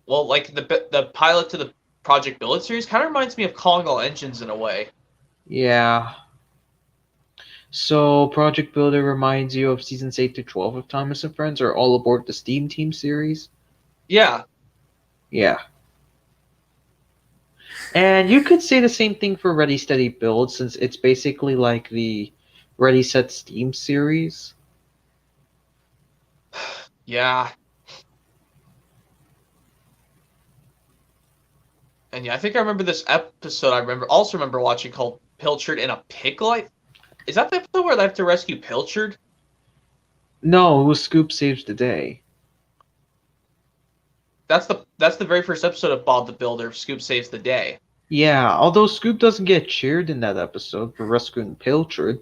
well, like the pilot to the Project Build It series kind of reminds me of Calling All Engines in a way.
Yeah. So Project Builder reminds you of seasons 8 to 12 of Thomas and Friends or All Aboard the Steam Team series?
Yeah,
Yeah. And you could say the same thing for Ready Steady Build since it's basically like the Ready Set Steam series.
yeah. And yeah, I think I remember this episode. I remember watching called Pilchard in a Pickle. Is that the episode where they have to rescue Pilchard?
No, it was Scoop Saves the Day.
That's the very first episode of Bob the Builder. Scoop saves the day.
Yeah, although Scoop doesn't get cheered in that episode for rescuing Pilchard.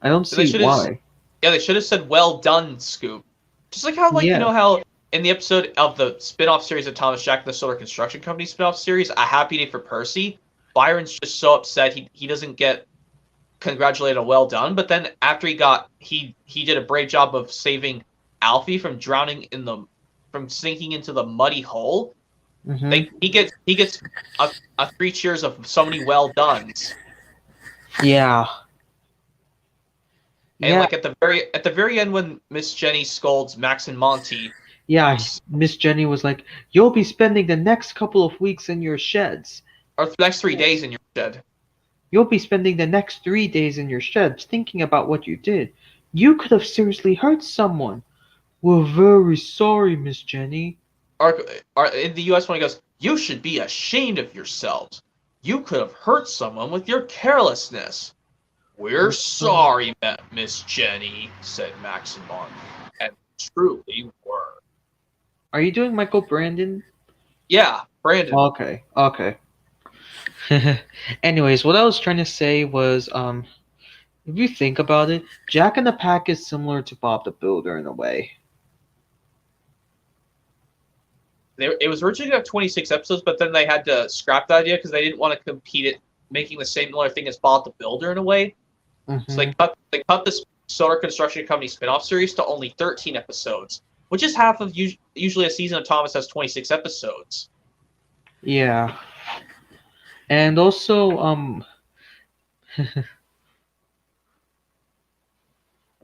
I don't
They
see
should have
why.
Yeah, they should have said "Well done, Scoop." Just like how
Yeah.
how in the episode of the spin-off series of Thomas Jack and the Solar Construction Company spin-off series, A Happy Day for Percy, Byron's just so upset he doesn't get congratulated on well done, but then after he did a brave job of saving Alfie from drowning from sinking into the muddy hole.
Mm-hmm.
He gets a 3 cheers of so many well dones.
Yeah.
And
Yeah.
like at the very end when Miss Jenny scolds Max and Monty,
Yeah. Miss Jenny was like, "You'll be spending the next couple of weeks in your sheds.
or the next 3 days in your shed.
You'll be spending the next 3 days in your sheds thinking about what you did. You could have seriously hurt someone. We're very sorry, Miss Jenny."
Or in the U.S. when he goes, "You should be ashamed of yourselves. You could have hurt someone with your carelessness." "We're sorry, Miss Jenny," said Max and Monty, and truly were.
Are you doing Michael Brandon?
Yeah, Brandon.
Okay. Okay. Anyways, what I was trying to say was, if you think about it, Jack in the Pack is similar to Bob the Builder in a way.
It was originally going to have 26 episodes, but then they had to scrap the idea because they didn't want to compete it making the similar thing as Bob the Builder in a way. So
Mm-hmm.
they cut this Solar Construction Company spin-off series to only 13 episodes, which is half of usually a season of Thomas has 26 episodes.
Yeah, and also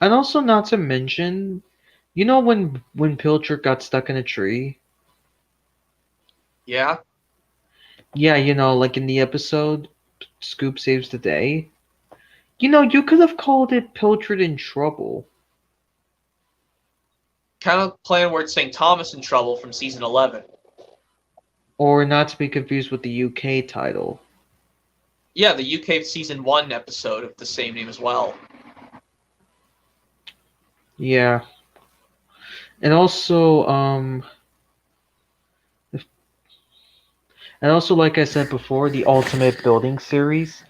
and also not to mention, you know when Pilcher got stuck in a tree.
Yeah,
Yeah, like in the episode, Scoop saves the day. You could have called it Pilchard in Trouble.
kind of playing where it's saying Thomas in Trouble from season 11.
Or not to be confused with the UK title.
Yeah, the UK season 1 episode of the same name as well.
Yeah. And also, like I said before, the Ultimate Building series,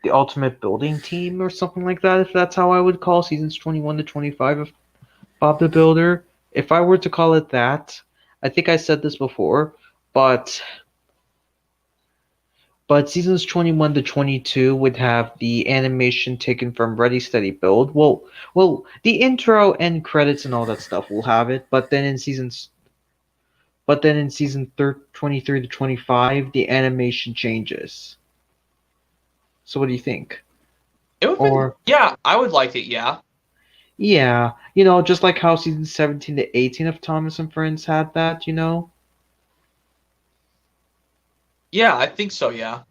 the Ultimate Building Team, or something like that, if that's how I would call seasons 21 to 25 of Bob the Builder. If I were to call it that, I think I said this before, but seasons 21 to 22 would have the animation taken from Ready Steady Build. The intro and credits and all that stuff will have it, but then in season 23 to 25, the animation changes. So what do you think?
It would have been,
Or
yeah, I would like it, yeah.
yeah, just like how season 17 to 18 of Thomas and Friends had that.
Yeah, I think so, yeah.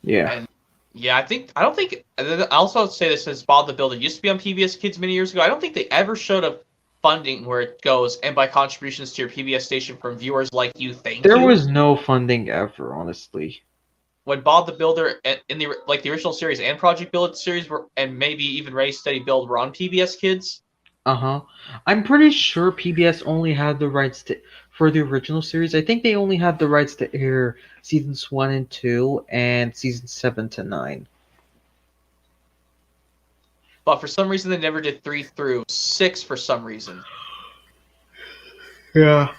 Yeah.
And yeah, I don't think, I also say this since Bob the Builder used to be on PBS Kids many years ago. I don't think they ever showed a funding where it goes, and by contributions to your PBS station from viewers like you, thank
There
you.
was no funding ever, honestly.
When Bob the Builder in the original series and Project Build series were, and maybe even Ready Steady Build were on PBS Kids.
Uh-huh. I'm pretty sure PBS only had the rights to for the original series. I think they only had the rights to air seasons 1 and 2 and seasons 7 to 9.
But for some reason they never did 3 through 6 for some reason.
Yeah.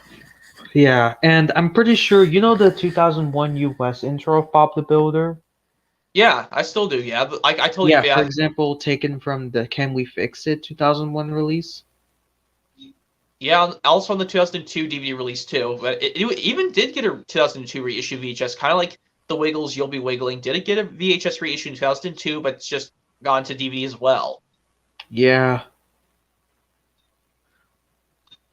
Yeah, and I'm pretty sure the 2001 US intro of Bob the Builder?
Yeah, I still do. Yeah, like I told you,
Yeah, for
yeah,
example, taken from the Can We Fix It 2001 release.
yeah. Also on the 2002 DVD release too, but it even did get a 2002 reissue VHS, kind of like The Wiggles, You'll Be Wiggling. Did it get a VHS reissue in 2002? But it's just gone to DVD as well.
Yeah.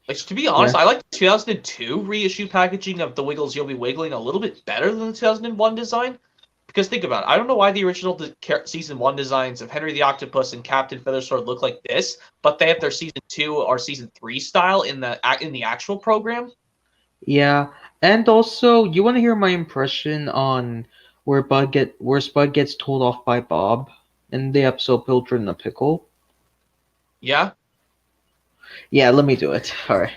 Like to be
Yeah.
honest, I like the 2002 reissue packaging of The Wiggles, You'll Be Wiggling a little bit better than the 2001 design. Because think about it, I don't know why the original season 1 designs of Henry the Octopus and Captain Feathersword look like this, but they have their season 2 or season 3 style in the actual program.
Yeah. And also, you want to hear my impression on where Spud gets told off by Bob in the episode Pilcher in the Pickle?
Yeah,
Yeah, let me do it. All right.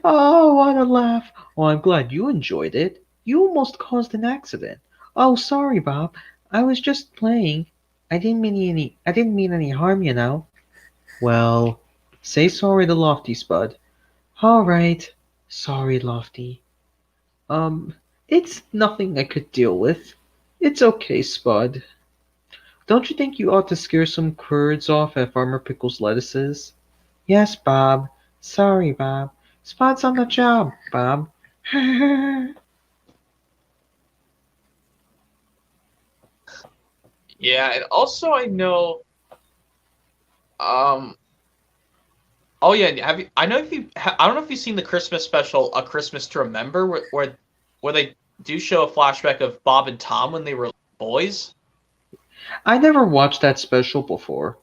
Oh, what a laugh. Oh, I'm glad you enjoyed it. You almost caused an accident. Oh, sorry, Bob. I was just playing. I didn't mean any harm. Well, say sorry to Lofty, Spud. All right. Sorry, Lofty. Um, it's nothing I could deal with. It's okay, Spud. Don't you think you ought to scare some curds off at Farmer Pickle's lettuces? Yes, Bob. Sorry, Bob. Spud's on the job, Bob.
yeah, and also I know, um, oh yeah, have you? I know if you, I don't know if you've seen the Christmas special, A Christmas to Remember, where they do show a flashback of Bob and Tom when they were boys.
I never watched that special before.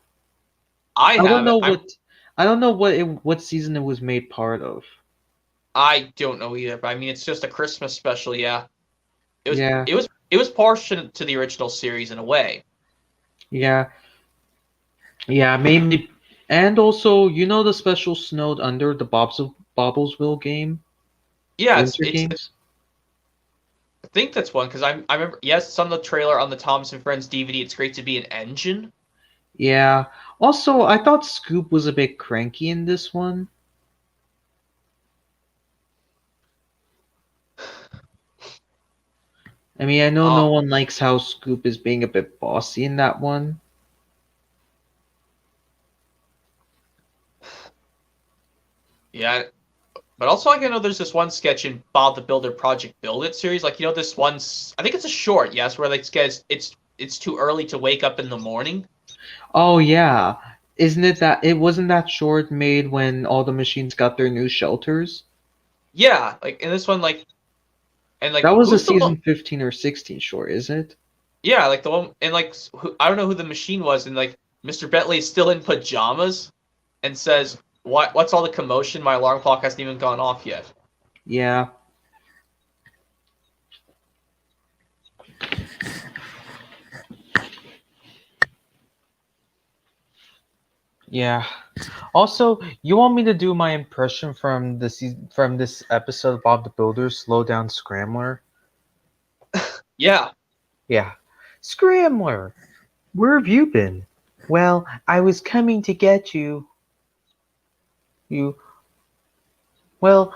I
I don't
have it.
know what season it was made part of.
I don't know either, but I mean it's just a Christmas special. Yeah, it was
Yeah,
it was partial to the original series in a way.
yeah, yeah, mainly, and also the special snowed under the Bobblesville game,
Yeah,
Winter
it's
Games.
I think that's one because I remember. Yes, it's on the trailer on the Thomas and Friends DVD. It's great to be an engine.
Yeah. Also, I thought Scoop was a bit cranky in this one. I mean, I know no
Oh,
one likes how Scoop is being a bit bossy in that one.
yeah. But also, like, I know there's this one sketch in Bob the Builder Project Build It series. Like, this one, I think it's a short, yes, where like it's too early to wake up in the morning.
Oh yeah. Isn't it that it wasn't that short made when all the machines got their new shelters?
Yeah, like in this one, and
That
like
was a
who's the one?
season 15 or 16 short, isn't it?
Yeah, like the one, and like I don't know who the machine was, and like Mr. Bentley is still in pajamas and says, What's all the commotion? My alarm clock hasn't even gone off yet."
Yeah. Yeah. Also, you want me to do my impression from from this episode of Bob the Builder, Slow Down Scrambler?
Yeah,
Yeah. Scrambler, where have you been? Well, I was coming to get you. You. Well,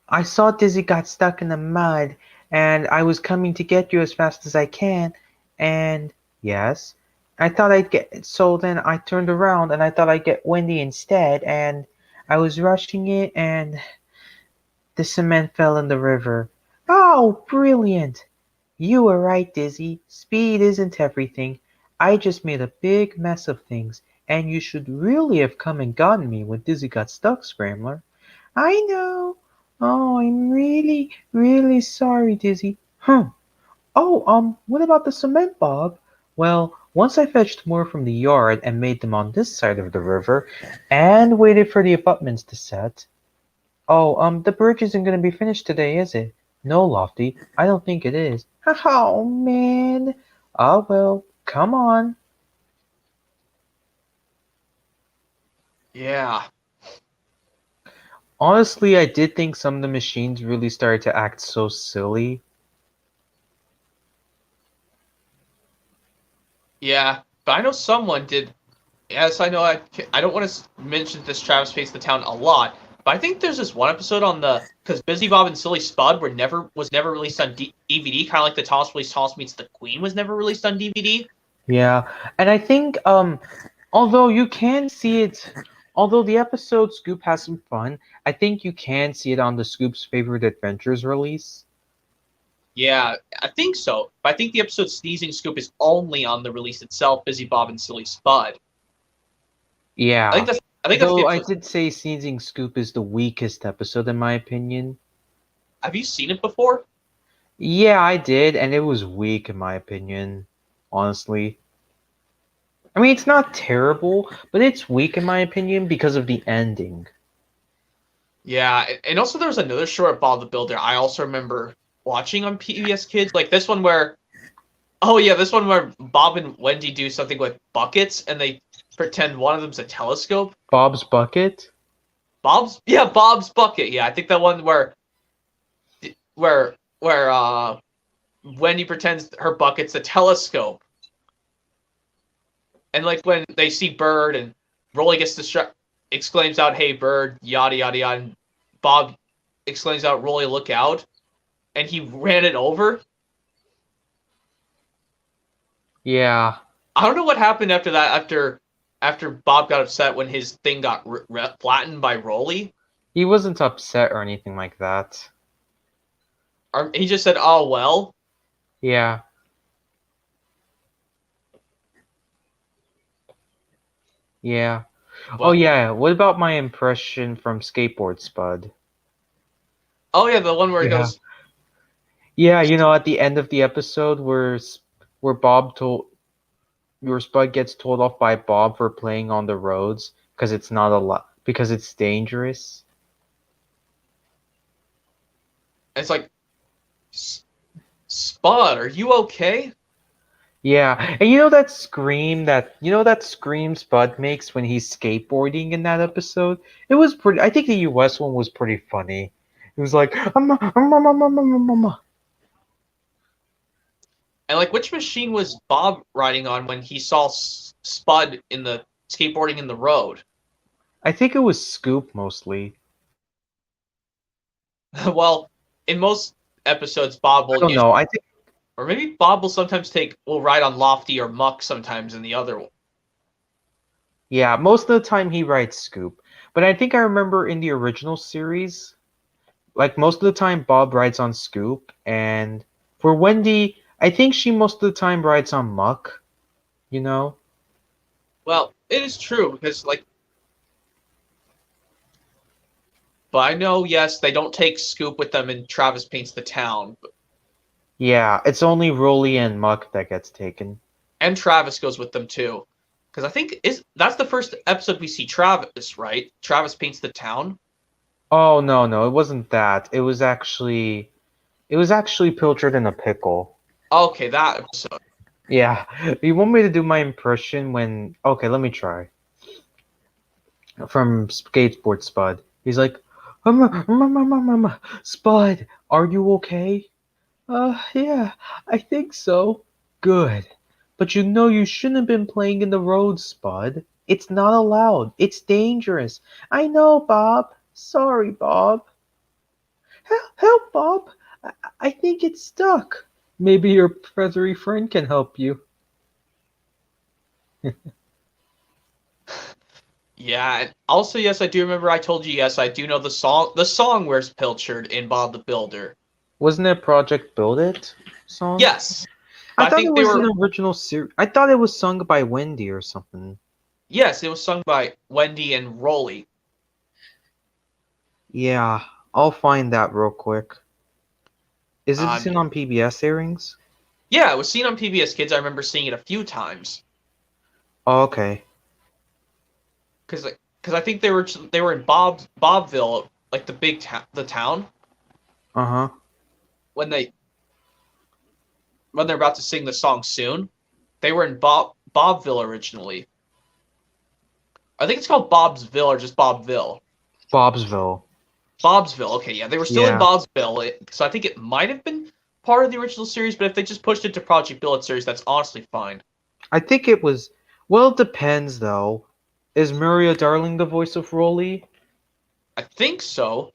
I saw Dizzy got stuck in the mud, and I was coming to get you as fast as I can, and yes, I thought I'd get. So then I turned around and I thought I'd get Wendy instead, and I was rushing it, and the cement fell in the river. Oh, brilliant! You were right, Dizzy. Speed isn't everything. I just made a big mess of things, and you should really have come and gotten me when Dizzy got stuck, Scrambler. I know. Oh, I'm really, really sorry, Dizzy. Oh, what about the cement, Bob? Well, once I fetched more from the yard and made them on this side of the river, and waited for the abutments to set. Oh, the bridge isn't gonna be finished today, is it? No, Lofty, I don't think it is. Oh, man. Ah, well, come on.
yeah,
Honestly, I did think some of the machines really started to act so silly.
yeah. But I know someone did. Yes, I know. I don't want to mention this Travis Face the Town a lot, but I think there's this one episode on the because Busy Bob and Silly Spud was never released on DVD, kind of like the Thomas Plays Thomas Meets the Queen was never released on DVD.
Yeah, and I think although you can see it, although the episode Scoop has some fun, I think you can see it on the Scoop's Favorite Adventures release.
Yeah, I think so. But I think the episode Sneezing Scoop is only on the release itself, Busy Bob and Silly Spud.
Yeah,
I think that's the
though I
episode.
did say Sneezing Scoop is the weakest episode in my opinion.
Have you seen it before?
Yeah, I did, and it was weak in my opinion, honestly. I mean, it's not terrible, but it's weak in my opinion because of the ending.
Yeah, and also there was another short Bob the Builder I also remember watching on PBS Kids, like this one where, oh yeah, this one where Bob and Wendy do something with buckets and they pretend one of them's a telescope.
Bob's Bucket?
Bob's bucket. Yeah, I think that one where Wendy pretends her bucket's a telescope, and like when they see Bird and Rolly gets distracted, exclaims out, "Hey Bird!" Yada yada yada. And Bob exclaims out, "Rolly, look out!" And he ran it over.
Yeah.
I don't know what happened after that. After Bob got upset when his thing got flattened by Rolly,
He wasn't upset or anything like that.
or he just said, "Oh well."
Yeah. Yeah. Oh
But
yeah, what about my impression from Skateboard Spud?
oh yeah, the one where he
Yeah.
goes,
Yeah, at the end of the episode where Bob told where Spud gets told off by Bob for playing on the roads because it's not a lot because it's dangerous.
it's like, Spud, are you okay?
Yeah, and that scream Spud makes when he's skateboarding in that episode. It was pretty. I think the U.S. one was pretty funny. It was like,
And like, which machine was Bob riding on when he saw Spud in the skateboarding in the road?
I think it was Scoop mostly.
Well, in most episodes, Bob
I
will
don't
use
know.
Or maybe Bob will ride on Lofty or Muck sometimes in the other one.
Yeah, most of the time he rides Scoop. But I think I remember in the original series, like most of the time Bob rides on Scoop, and for Wendy, I think she most of the time rides on Muck, you know?
Well, it is true, because, like, but I know, yes, they don't take Scoop with them in Travis Paints the Town.
Yeah, it's only Rolly and Muck that gets taken.
And Travis goes with them, too. Because I think that's the first episode we see Travis, right? Travis Paints the Town.
Oh no, no, it wasn't that. It was actually Pilchard in a Pickle.
Okay, that episode.
Yeah. You want me to do my impression when okay, let me try. From Skateboard Spud. He's like, Spud, are you okay? Yeah, I think so. Good. But you know you shouldn't have been playing in the road, Spud. It's not allowed. It's dangerous. I know, Bob. Sorry, Bob. Help, Bob. I think it's stuck. Maybe your feathery friend can help you.
Yeah, and also, yes, I do remember I told you, yes, I do know the song. The song Where's Pilchard in Bob the Builder.
Wasn't it Project Build It song?
Yes,
I
but I
thought it
think they
was
were.
an original series. I thought it was sung by Wendy or something.
Yes, it was sung by Wendy and Rolly.
Yeah, I'll find that real quick. Is it
Um,
seen on PBS airings?
yeah, it was seen on PBS Kids. I remember seeing it a few times
Oh, okay.
because I think they were in Bobville, like the town
Uh-huh.
when they're about to sing the song soon. They were in Bobville originally. I think it's called Bobsville or just Bobville.
Bobsville.
Bobsville. Okay, yeah, they were still in
Yeah.
Bobsville, so I think it might have been part of the original series. But if they just pushed it to Project Billet series, that's honestly fine.
I think it was well, it depends though. Is Maria Darling the voice of Rolly?
I think so.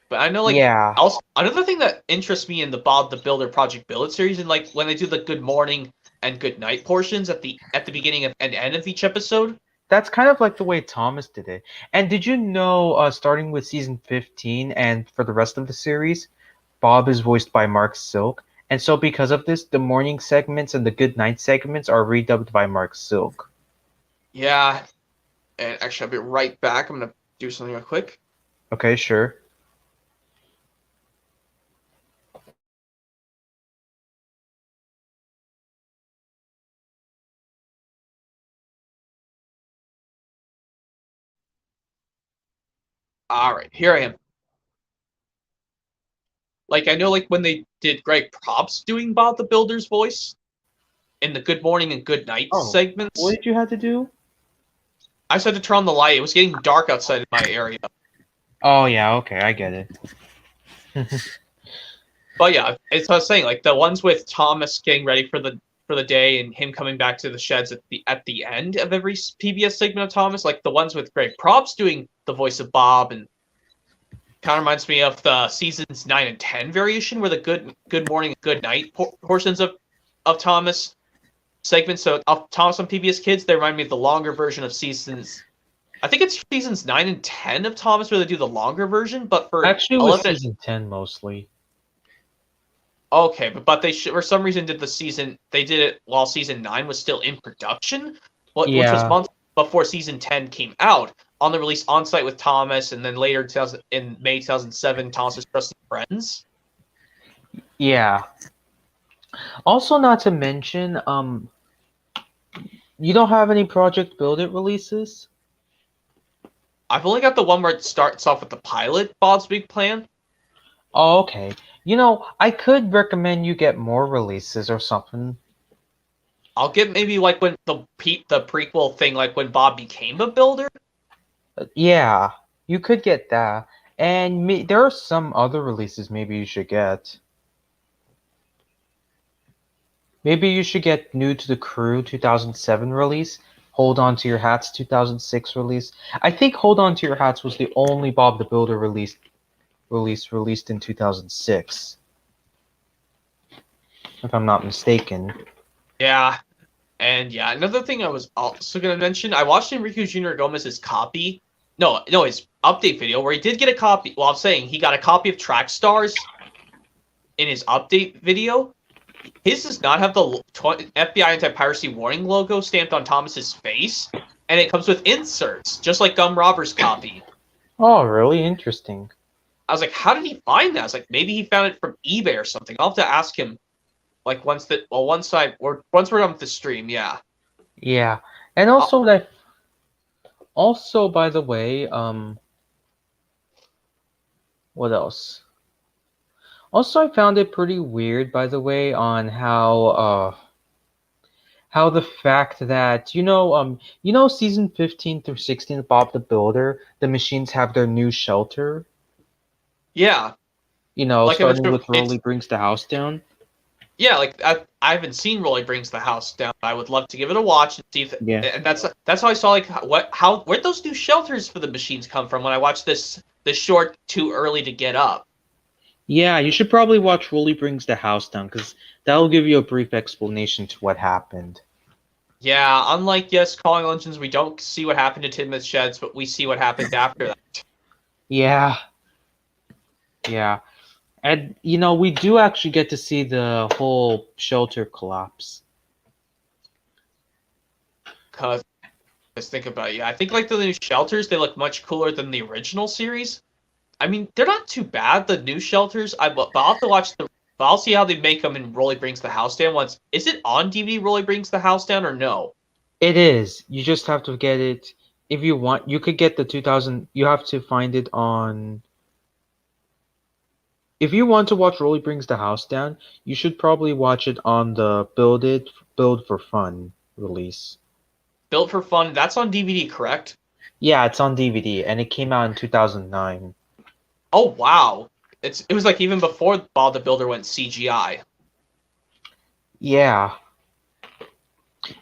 But I know, like,
Yeah.
also another thing that interests me in the Bob the Builder Project Billet series, and like when they do the good morning and good night portions at the beginning and end of each episode.
That's kind of like the way Thomas did it. And did you know, starting with season 15 and for the rest of the series, Bob is voiced by Mark Silk. And so because of this, the morning segments and the good night segments are redubbed by Mark Silk.
Yeah, and actually, I'll be right back. I'm gonna do something real quick.
Okay, sure.
All right, here I am. Like, I know, like, when they did Greg Props doing Bob the Builder's voice in the Good Morning and Good Night
Oh, what
segments,
did you have to do?
I just had to turn on the light. It was getting dark outside in my area.
Oh, yeah, okay, I get it.
But yeah, it's what I was saying. Like, the ones with Thomas getting ready for the day and him coming back to the sheds at the end of every PBS segment of Thomas, like the ones with Greg Props doing the voice of Bob, and kind of reminds me of the seasons 9 and 10 variation, where the Good Morning and Good Night portions of Thomas segments. So of Thomas on PBS Kids, they remind me of the longer version of seasons. I think it's seasons 9 and 10 of Thomas where they do the longer version, but for
Actually, it was
11.
season 10 mostly.
Okay, but they for some reason did they did it while season 9 was still in production, which was
Yeah,
months before season 10 came out. On the release On Site with Thomas, and then later in May 2007, Thomas's Trusted Friends.
yeah. Also, not to mention, you don't have any Project Build It releases?
I've only got the one where it starts off with the pilot, Bob's Big Plan.
Oh, okay. You know, I could recommend you get more releases or something.
I'll get maybe like when the prequel thing, like when Bob became a builder.
Yeah, you could get that. And there are some other releases maybe you should get. Maybe you should get New to the Crew 2007 release, Hold On to Your Hats 2006 release. I think Hold On to Your Hats was the only Bob the Builder release released in 2006. if I'm not mistaken.
Yeah. And yeah, another thing I was also going to mention, I watched Enrique Jr. Gomez's copy. No, his update video where he did get a copy. Well, I'm saying he got a copy of Track Stars in his update video. His does not have the FBI anti-piracy warning logo stamped on Thomas's face, and it comes with inserts, just like Gum Robber's copy.
Oh, really interesting.
I was like, how did he find that? I was like, maybe he found it from eBay or something. I'll have to ask him. Like once we're done with the stream, yeah.
Yeah, and also that. Also, by the way, what else? Also, I found it pretty weird, by the way, on how the fact that season 15 through 16 of Bob the Builder, the machines have their new shelter.
Yeah. Like
Starting with Rolly Brings the House Down.
Yeah, like I haven't seen Rolly Brings the House Down. I would love to give it a watch and see if.
Yeah.
And that's how I saw like where'd those new shelters for the machines come from when I watched this short Too Early to Get Up.
Yeah, you should probably watch Rolly Brings the House Down because that'll give you a brief explanation to what happened.
Yeah, unlike Calling Legends, we don't see what happened to Tidmouth Sheds, but we see what happened after that.
Yeah. Yeah. And, we do actually get to see the whole shelter collapse.
Because, let's think about it. Yeah, I think like the new shelters, they look much cooler than the original series. I mean, they're not too bad, the new shelters. But I'll have to watch but I'll see how they make them in Rolly Brings the House Down once. Is it on DVD, Rolly Brings the House Down, or no?
It is. You just have to get it. If you want, you could get the 2000. You have to find it on. If you want to watch Rolly Brings the House Down, you should probably watch it on the Build for Fun release.
Built for Fun, that's on DVD, correct?
Yeah, it's on DVD, and it came out in 2009.
Oh wow! It was like even before Bob the Builder went CGI.
Yeah.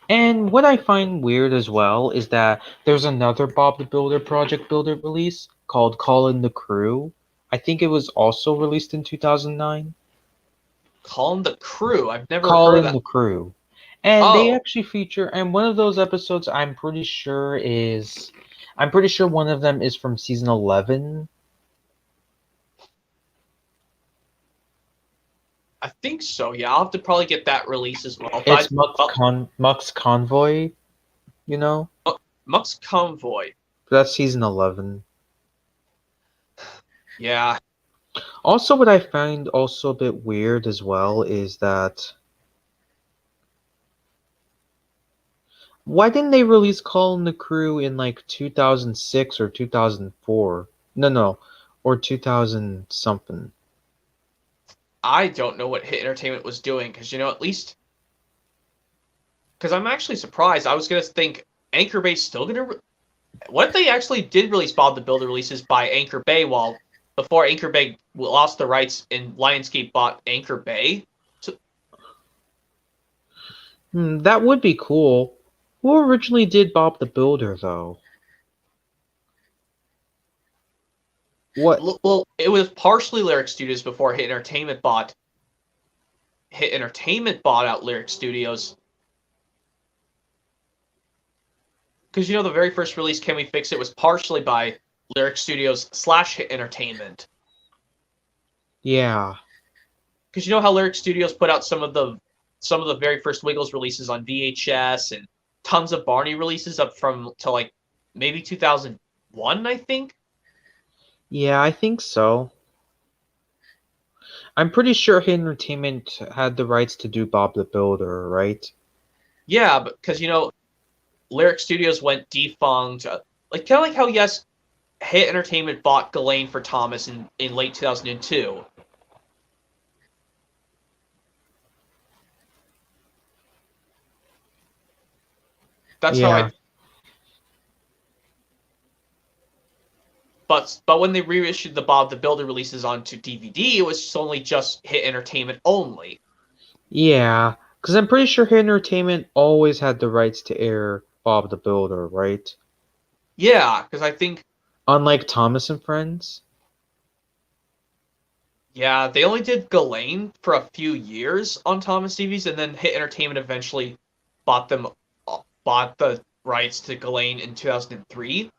And what I find weird as well is that there's another Bob the Builder Project Builder release called Call in the Crew. I think it was also released in 2009.
Call in the Crew? I've never
Call
heard
in
of that.
the Crew. And they actually feature, and one of those episodes I'm pretty sure one of them is from season 11.
I think so, yeah. I'll have to probably get that release as well.
It's Muck's Convoy,
Muck's Convoy.
That's season 11.
Yeah.
Also, what I find also a bit weird as well is that why didn't they release Call in the Crew in like 2006 or 2004? No, or 2000 something.
I don't know what Hit Entertainment was doing because at least because I'm actually surprised. I was gonna think Anchor Bay's still gonna. What if they actually did release Bob the Builder releases by Anchor Bay while before Anchor Bay lost the rights and Lionsgate bought Anchor Bay?
That would be cool. Who originally did Bob the Builder though? What?
Well, it was partially Lyric Studios before Hit Entertainment bought out Lyric Studios. Because the very first release, Can We Fix It, was partially by Lyric Studios / Hit Entertainment.
Yeah.
Because how Lyric Studios put out some of the very first Wiggles releases on VHS and tons of Barney releases up to like maybe 2001, I think.
Yeah, I think so. I'm pretty sure Hit Entertainment had the rights to do Bob the Builder, right?
Yeah, because Lyric Studios went defunct. Like kind of like how Hit Entertainment bought Ghislaine for Thomas in late 2002. That's how I. But when they reissued the Bob the Builder releases onto DVD, it was only just Hit Entertainment only.
Yeah, because I'm pretty sure Hit Entertainment always had the rights to air Bob the Builder, right?
Yeah, because I think.
Unlike Thomas and Friends?
Yeah, they only did Ghislaine for a few years on Thomas DVDs, and then Hit Entertainment eventually bought the rights to Ghislaine in 2003.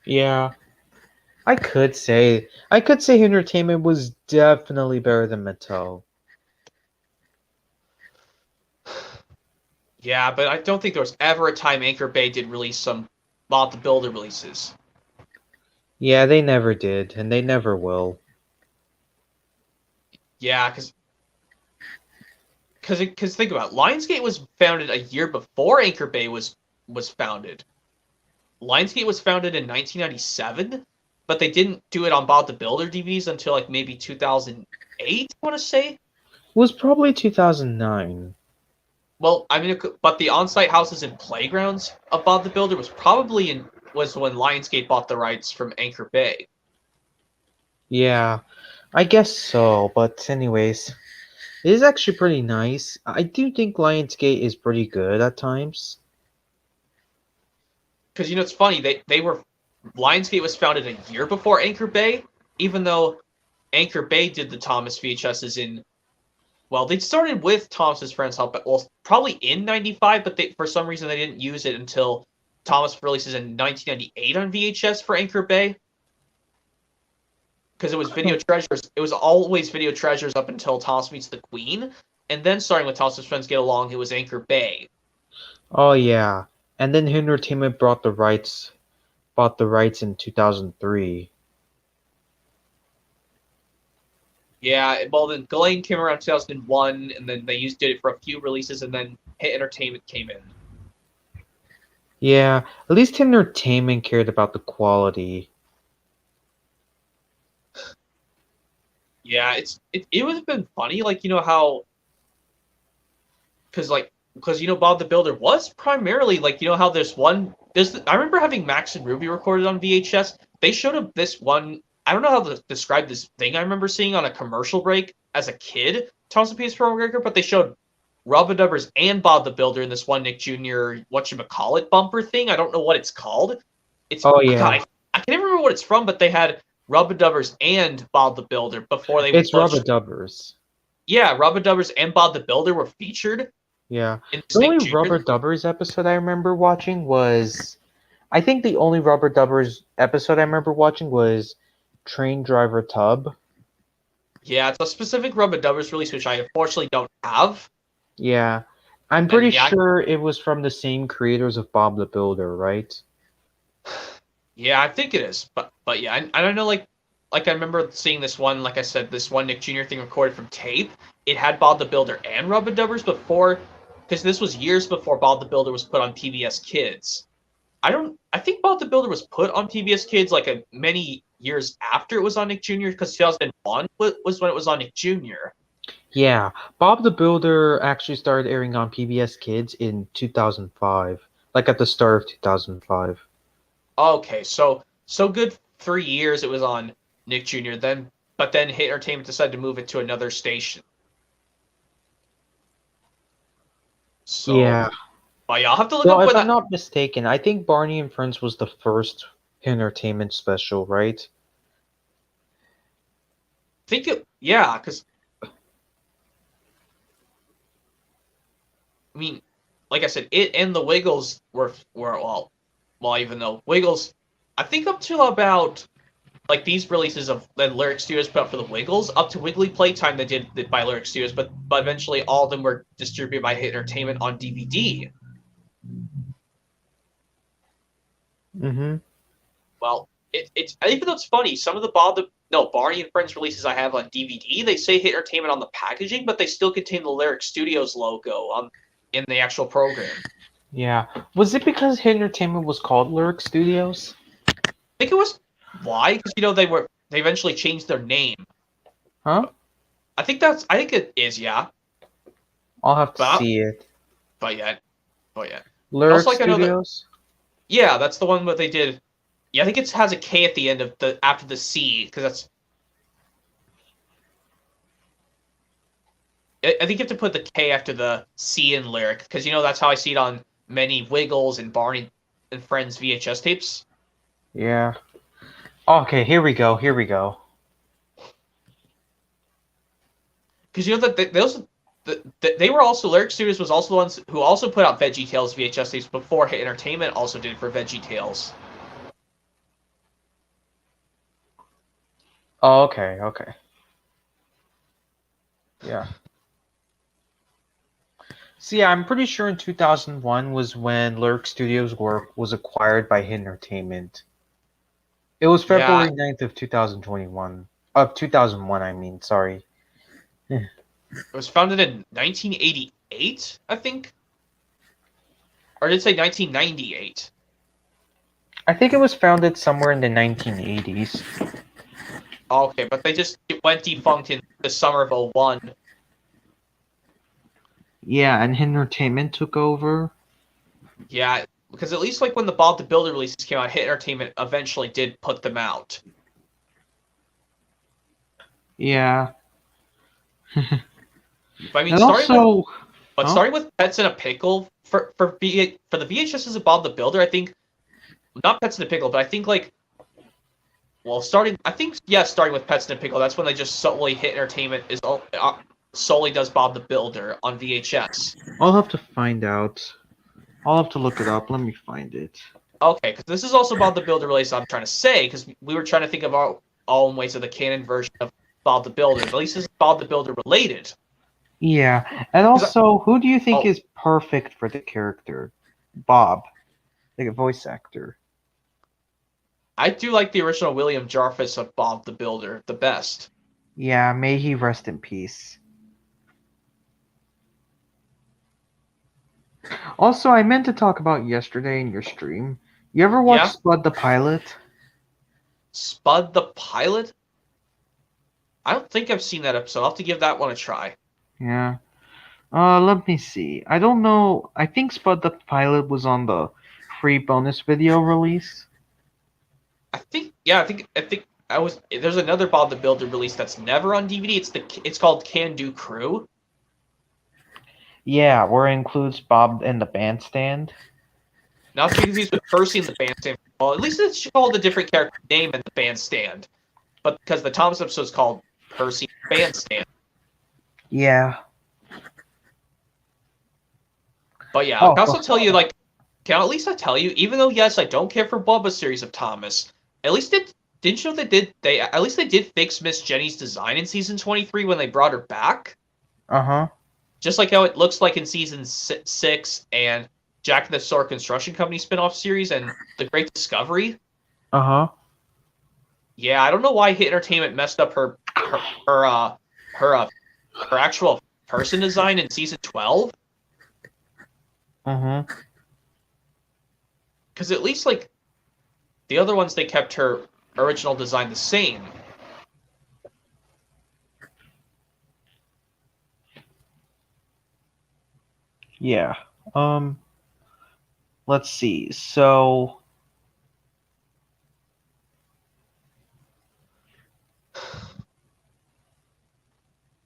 Yeah, I could say Entertainment was definitely better than Mattel.
Yeah, but I don't think there was ever a time Anchor Bay did release some Bob the Builder releases.
Yeah, they never did, and they never will.
Yeah, because think about it, Lionsgate was founded a year before Anchor Bay was founded. Lionsgate was founded in 1997, but they didn't do it on Bob the Builder DVDs until like maybe 2008. I want to say.
It was probably 2009.
Well, I mean, but the on-site houses and playgrounds of Bob the Builder was when Lionsgate bought the rights from Anchor Bay.
Yeah, I guess so, but anyways, it is actually pretty nice. I do think Lionsgate is pretty good at times.
Because it's funny, they were Lionsgate was founded a year before Anchor Bay, even though Anchor Bay did the Thomas VHSs in. Well, they started with Thomas's Friends Help, well, probably in '95, but for some reason they didn't use it until Thomas releases in 1998 on VHS for Anchor Bay. Because it was Video Treasures. It was always Video Treasures up until Thomas Meets the Queen, and then starting with Thomas's Friends Get Along, it was Anchor Bay.
Oh yeah, and then Entertainment bought the rights in 2003.
Yeah, well then Ghislaine came around 2001, and then they did it for a few releases, and then Hit Entertainment came in.
Yeah, at least Entertainment cared about the quality.
Yeah, it would have been funny, like how, because Bob the Builder was primarily like how I remember having Max and Ruby recorded on VHS. They showed up this one. I don't know how to describe this thing I remember seeing on a commercial break as a kid, Thompson Peace Program Breaker, but they showed Rubbadubbers and Bob the Builder in this one Nick Jr. whatchamacallit bumper thing. I don't know what it's called.
Oh
God,
yeah,
I can't even remember what it's from, but they had Rubbadubbers and Bob the Builder before they
it's
both.
Rubberdubbers.
Yeah, Rubbadubbers and Bob the Builder were featured
Yeah,
in
the
Nick
only
Jr.
Rubberdubbers episode I remember watching was, I think the only Rubberdubbers episode I remember watching was Train Driver Tub.
Yeah, it's a specific Rubbadubbers release, which I unfortunately don't have.
Yeah, I'm
And
pretty
yeah,
sure it was from the same creators of Bob the Builder, right?
yeah, I think it is. But yeah, I don't know. Like I remember seeing this one. Like I said, this one Nick Jr. thing recorded from tape. It had Bob the Builder and Rubbadubbers before, because this was years before Bob the Builder was put on PBS Kids. I think Bob the Builder was put on PBS Kids like many years after it was on Nick Jr. because 2001 was when it was on Nick Jr.
Yeah, Bob the Builder actually started airing on PBS Kids in 2005, like at the start of 2005.
Okay, so good 3 years it was on Nick Jr. But then Hit Entertainment decided to move it to another station. So,
Yeah.
but yeah, I'll have to look
Well,
up
if
when
I'm
that.
not mistaken, I think Barney and Friends was the first entertainment special, right?
Yeah, because I mean, like I said, it and the Wiggles were even though Wiggles, I think up to about like these releases of that Lyric Studios put out for the Wiggles, up to Wiggly Playtime they did it by Lyric Studios, but eventually all of them were distributed by Hit Entertainment on DVD.
Mm-hmm.
Well, it's even though it's funny, some of the Barney and Friends releases I have on DVD, they say Hit Entertainment on the packaging, but they still contain the Lyric Studios logo in the actual program.
Yeah. Was it because Hit Entertainment was called Lyric Studios?
I think it was why because they eventually changed their name.
Huh?
I think it is, yeah.
I'll have to see it.
But yeah.
Lyric
Also, like, I know that.
Studios?
Yeah, that's the one that they did. Yeah, I think it has a K at the end of after the C because that's. I think you have to put the K after the C in Lyric because that's how I see it on many Wiggles and Barney and Friends VHS tapes.
Yeah. Okay, here we go. Here we go.
Because you know that they were also Lyric Studios was also the ones who also put out Veggie Tales VHS tapes before Hit Entertainment also did for Veggie Tales.
Oh, okay, okay. Yeah. See, I'm pretty sure in 2001 was when Lyric Studios work was acquired by Hit Entertainment. It was
Yeah,
February 9th of 2021. Of 2001, I mean, sorry.
it was founded in 1988, I think, or did it say 1998?
I think it was founded somewhere in the 1980s.
Okay, but it went defunct in the summer of '01.
Yeah, and Hit Entertainment took over.
Yeah, because at least like when the Bob the Builder releases came out, Hit Entertainment eventually did put them out.
Yeah.
But I mean,
And also, huh?
starting with Pets in a Pickle for the VHSs of Bob the Builder, I think not Pets in a Pickle, but I think like starting with Pets in a Pickle, that's when they just solely Hit Entertainment is solely does Bob the Builder on VHS.
I'll have to find out. I'll have to look it up. Let me find it.
Okay, because this is also Bob the Builder release. I'm trying to say because we were trying to think of our own ways of the canon version of Bob the Builder. But at least this is Bob the Builder related.
Yeah, and
'Cause
also, who do you think
oh,
is perfect for the character? Bob, the voice actor.
I do like the original William Jarvis of Bob the Builder the best.
Yeah, may he rest in peace. Also, I meant to talk about yesterday in your stream. You ever watch
Yeah,
Spud the Pilot?
Spud the Pilot. I don't think I've seen that episode. I'll have to give that one a try.
Yeah. Let me see. I don't know. I think Spud the Pilot was on the free bonus video release.
I think I was. There's another Bob the Builder release that's never on DVD. It's called Can Do Crew.
Yeah, where it includes Bob and the bandstand.
Not to be confused with Percy in the Bandstand. Well, at least it's called a different character name in the Bandstand, but because the Thomas episode is called Percy Bandstand.
Yeah.
But yeah, I
Oh,
can also tell you like, can at least I tell you, even though yes, I don't care for Bubba series of Thomas, at least didn't you know they at least they did fix Miss Jenny's design in season 23 when they brought her back.
uh-huh.
Just like how it looks like in season 6 and Jack and the Sword Construction Company spin-off series and The Great Discovery.
Uh-huh.
Yeah, I don't know why Hit Entertainment messed up her actual person design in season 12.
Uh-huh.
Because at least like the other ones, they kept her original design the same.
Yeah. Um, let's see. So,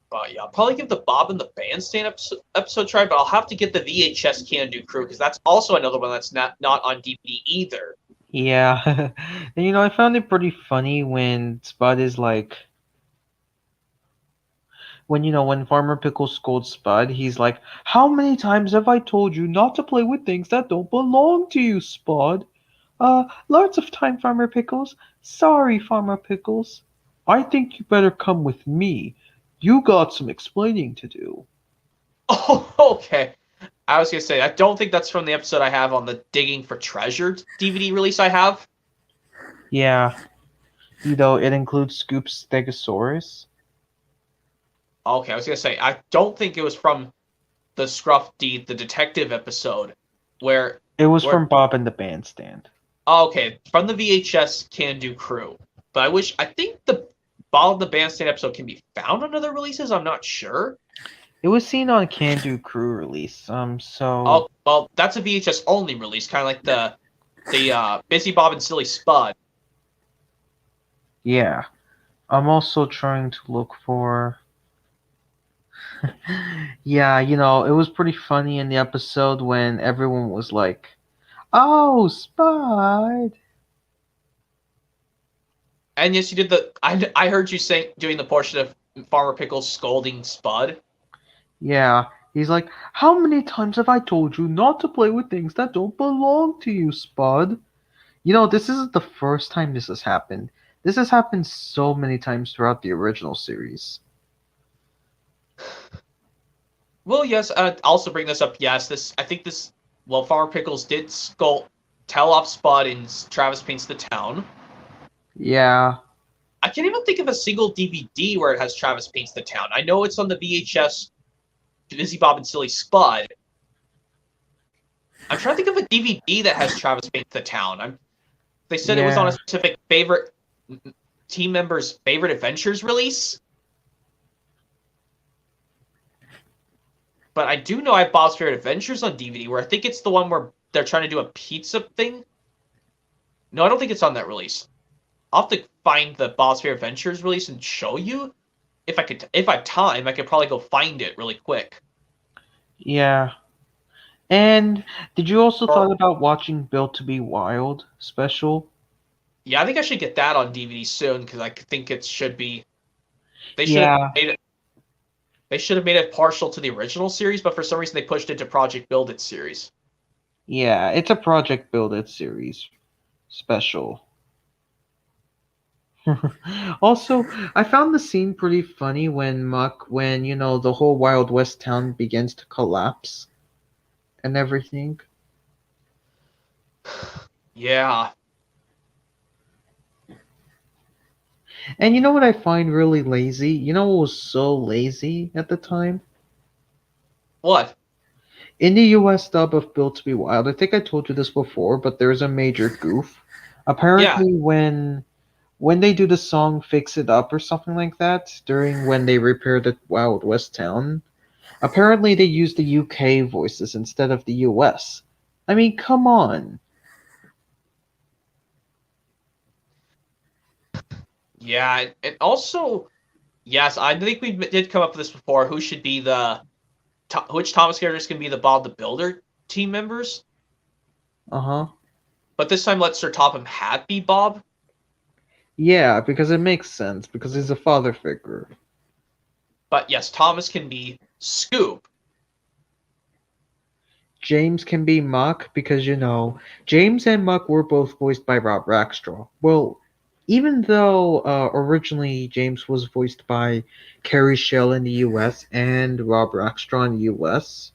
But yeah, I'll probably give the Bob and the Bandstand episode try, but I'll have to get the VHS Can Do Crew because that's also another one that's not on DVD either.
yeah. And I found it pretty funny when Spud is like when Farmer Pickles scolds Spud, he's like, "How many times have I told you not to play with things that don't belong to you, Spud?" Lots of time, Farmer Pickles. Sorry, Farmer Pickles. I think you better come with me. You got some explaining to do.
Oh, okay. I was gonna say I don't think that's from the episode I have on the Digging for Treasure DVD release I have.
Yeah, it includes Scoop's Stegosaurus.
Okay, I was gonna say I don't think it was from the the detective episode where
It was
where
from Bob and the Bandstand.
okay, from the VHS Can Do Crew. But I think the Ball of the Bandstand episode can be found on other releases. I'm not sure.
It was seen on Can Do Crew release.
Oh, well, that's a VHS only release, kind of like the Busy Bob and Silly Spud.
Yeah. I'm also trying to look for. Yeah, it was pretty funny in the episode when everyone was like, "Oh, Spud."
And yes, you did the. I heard you doing the portion of Farmer Pickles scolding Spud.
Yeah, he's like, how many times have I told you not to play with things that don't belong to you, Spud? You know, this isn't the first time this has happened. This has happened so many times throughout the original series.
Well, yes. Also bring this up. Yes, I think this. Well, Farmer Pickles did tell off Spud in Travis Paints the Town.
Yeah,
I can't even think of a single DVD where it has Travis Paints the Town. I know it's on the VHS Busy Bob and Silly Spud. I'm trying to think of a DVD that has Travis Paints the Town. They said it was on a
yeah,
specific favorite team member's favorite adventures release. But I do know I have Bob's Favorite Adventures on DVD, where I think it's the one where they're trying to do a pizza thing. No, I don't think it's on that release. I'll have to find the Bob's Favorite Adventures release and show you. If I have time, I could probably go find it really quick.
yeah. And did you also
Or
thought about watching Built to Be Wild special?
yeah, I think I should get that on DVD soon because I think it should be. They should have
Yeah,
made it. They should have made it partial to the original series, but for some reason they pushed it to Project Build It series.
yeah. It's a Project Build It series special. Also, I found the scene pretty funny when you know, the whole Wild West town begins to collapse and everything.
Yeah.
And you know what I find really lazy? You know what was so lazy at the time?
What?
In the US dub of Built to Be Wild, I think I told you this before, but there's a major goof.
Yeah.
Apparently when they do the song Fix It Up or something like that, during when they repair the Wild West town, apparently they use the UK voices instead of the US. I mean, come on.
Yeah. And also, yes, I think we did come up with this before. Who should be which Thomas characters can be the Bob the Builder team members?
Uh-huh.
But this time, let Sir Topham Hatt be Bob.
Yeah, because it makes sense, because he's a father figure.
But yes, Thomas can be Scoop.
James can be Muck because, you know, James and Muck were both voiced by Rob Rackstraw. Well, even though originally James was voiced by Carrie Shell in the US and Rob Rackstraw in the US,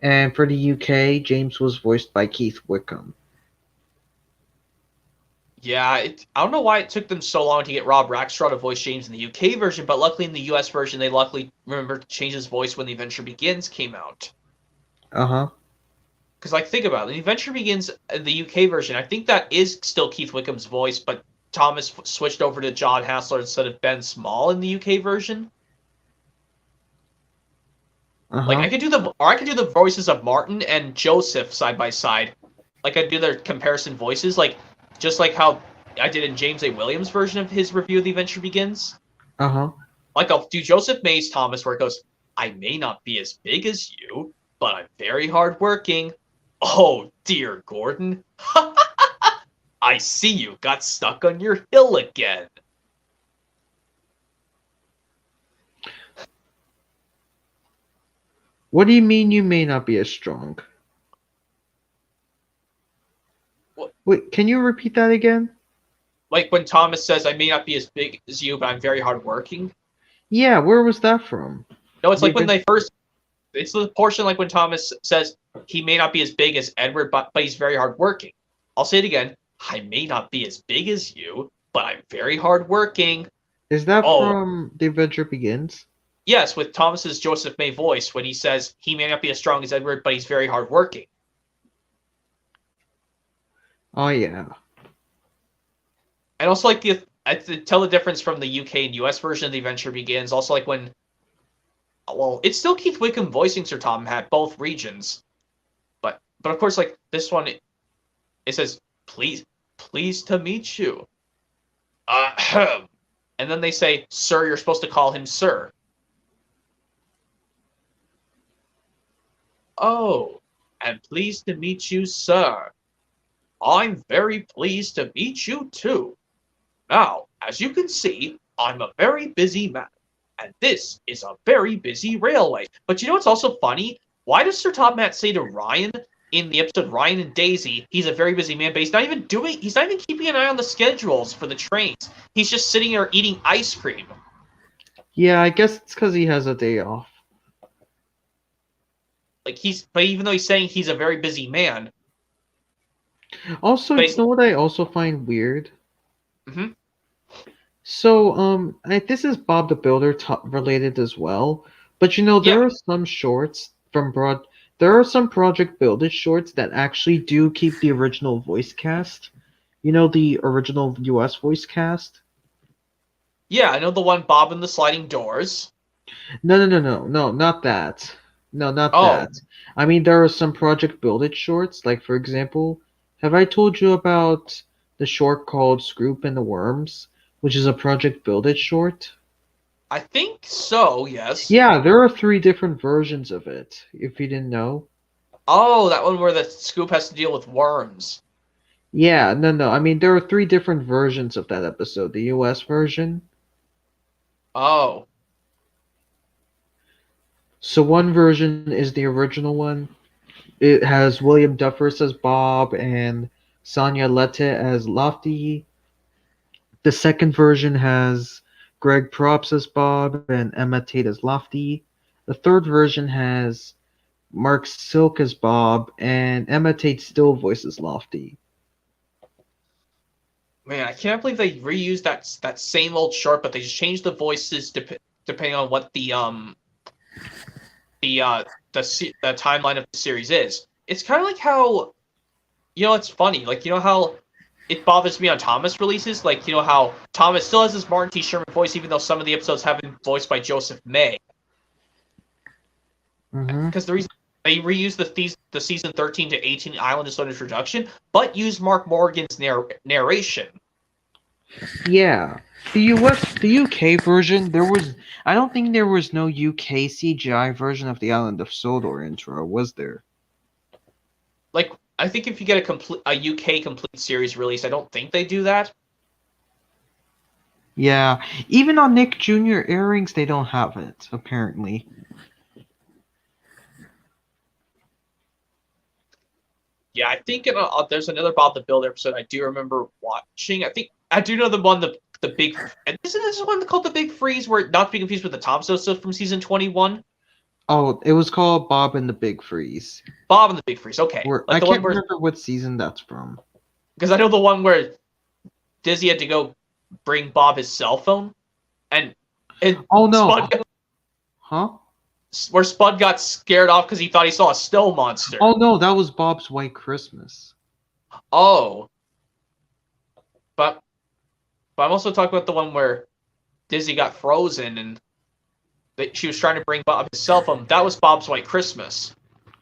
and for the UK, James was voiced by Keith Wickham.
Yeah, I don't know why it took them so long to get Rob Rackstraw to voice James in the UK version, but luckily in the US version, they luckily remembered to change his voice when The Adventure Begins came out.
Uh huh.
Because, like, think about it. The Adventure Begins, the UK version, I think that is still Keith Wickham's voice, but Thomas switched over to John Hassler instead of Ben Small in the UK version.
Uh
Like,
huh.
I could do the voices of Martin and Joseph side by side. Like, I'd do their comparison voices, like, just like how I did in James A. Williams' version of his review of The Adventure Begins.
Uh huh.
Like, I'll do Joseph May's Thomas, where it goes, I may not be as big as you, but I'm very hardworking. Oh, dear Gordon. I see you got stuck on your hill again.
What do you mean you may not be as strong?
What?
Wait, can you repeat that again?
Like when Thomas says, I may not be as big as you, but I'm very hardworking.
Yeah, where was that from?
No, it's
The
like when
Advent-
they first. It's the portion like when Thomas says he may not be as big as Edward, but he's very hardworking. I'll say it again. I may not be as big as you, but I'm very hardworking.
Is that
Oh,
from The Adventure Begins?
yes, with Thomas's Joseph May voice when he says he may not be as strong as Edward, but he's very hardworking.
Oh yeah.
And also like to tell the difference from the UK and US version of The Adventure Begins. Also like when, well, it's still Keith Wickham voicing Sir Tom Hat, both regions. But of course, like this one, it says, pleased to meet you. And then they say, sir, you're supposed to call him sir. Oh, and pleased to meet you, sir. I'm very pleased to meet you too. Now, as you can see, I'm a very busy man, and this is a very busy railway. But you know what's also funny? Why does Sir Top Matt say to Ryan in the episode Ryan and Daisy, he's a very busy man, but he's not even keeping an eye on the schedules for the trains. He's just sitting there eating ice cream.
Yeah, I guess it's because he has a day off.
But even though he's saying he's a very busy man.
Also, you know what I also find weird?
Mm-hmm.
So, this is Bob the Builder related as well. But there are some shorts from There are some Project Build It shorts that actually do keep the original voice cast. The original US voice cast.
Yeah, I know the one Bob and the Sliding Doors.
No, not that. No, not
Oh.
that. I mean, there are some Project Build It shorts. Like, for example, have I told you about the short called Scroop and the Worms, which is a Project Build It short?
I think so, yes.
Yeah, there are 3 different versions of it, if you didn't know.
Oh, that one where the Scoop has to deal with worms.
Yeah, no. I mean, there are 3 different versions of that episode. The US version.
Oh.
So one version is the original one. It has William Duffers as Bob and Sonia Lette as Lofty. The second version has Greg Props as Bob and Emma Tate as Lofty. The third version has Mark Silk as Bob and Emma Tate still voices Lofty.
Man, I can't believe they reused that same old short, but they just changed the voices depending on what the timeline of the series is. It's kind of like how, it's funny. Like, how it bothers me on Thomas releases. Like, how Thomas still has his Martin T. Sherman voice, even though some of the episodes have been voiced by Joseph May. Because the reason they reused the season 13 to 18 Island Zone introduction, but used Mark Morgan's narration.
Yeah. The UK version, I don't think there was no UK CGI version of the Island of Sodor intro, was there?
Like, I think if you get a UK complete series release, I don't think they do that.
Yeah. Even on Nick Jr. airings, they don't have it, apparently.
Yeah, I think there's another Bob the Builder episode I do remember watching. I do know the one, the big, and isn't this one called The Big Freeze, where not to be confused with the Thompson stuff from season 21?
Oh, it was called Bob and the Big Freeze.
Bob and the Big Freeze, okay.
I can't remember what season that's from.
Because I know the one where Dizzy had to go bring Bob his cell phone, and
oh no,
Spud where Spud got scared off because he thought he saw a snow monster.
Oh no, that was Bob's White Christmas.
Oh. But I'm also talking about the one where Dizzy got frozen and she was trying to bring Bob his cell phone. That was Bob's White Christmas.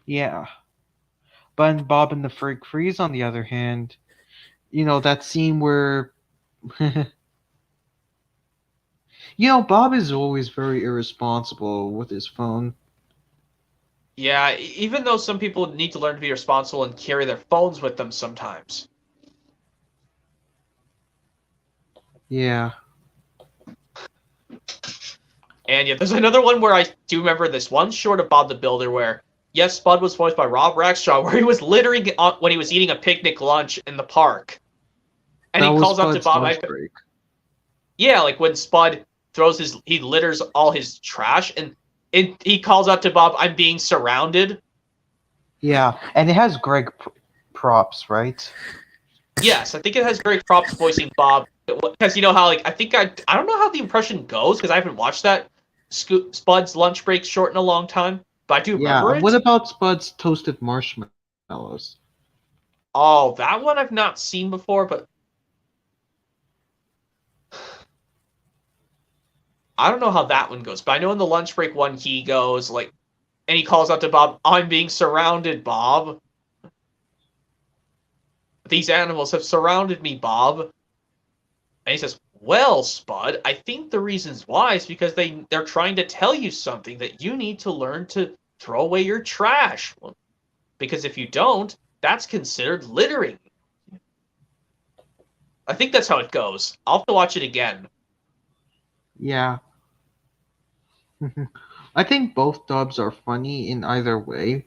Yeah. But in Bob and the Freak Freeze, on the other hand, that scene where Bob is always very irresponsible with his phone.
Yeah, even though some people need to learn to be responsible and carry their phones with them sometimes.
Yeah.
And yeah, there's another one where I do remember this one short of Bob the Builder where, yes, Spud was voiced by Rob Rackstraw, where he was littering when he was eating a picnic lunch in the park. And he calls out to Bob. Yeah, like when Spud he litters all his trash, and he calls out to Bob, "I'm being surrounded."
Yeah, and it has Greg Props, right?
Yes, I think it has Greg Props voicing Bob, because how I don't know how the impression goes because I haven't watched that Spud's lunch break short in a long time, but I do remember it.
What about Spud's toasted marshmallows?
Oh, that one I've not seen before, but I don't know how that one goes. But I know in the lunch break one he goes and he calls out to Bob, "I'm being surrounded, Bob. These animals have surrounded me, Bob." And he says, "Well, Spud, I think the reasons why is because they're trying to tell you something, that you need to learn to throw away your trash. Because if you don't, that's considered littering. I think that's how it goes. I'll have to watch it again.
Yeah. I think both dubs are funny in either way.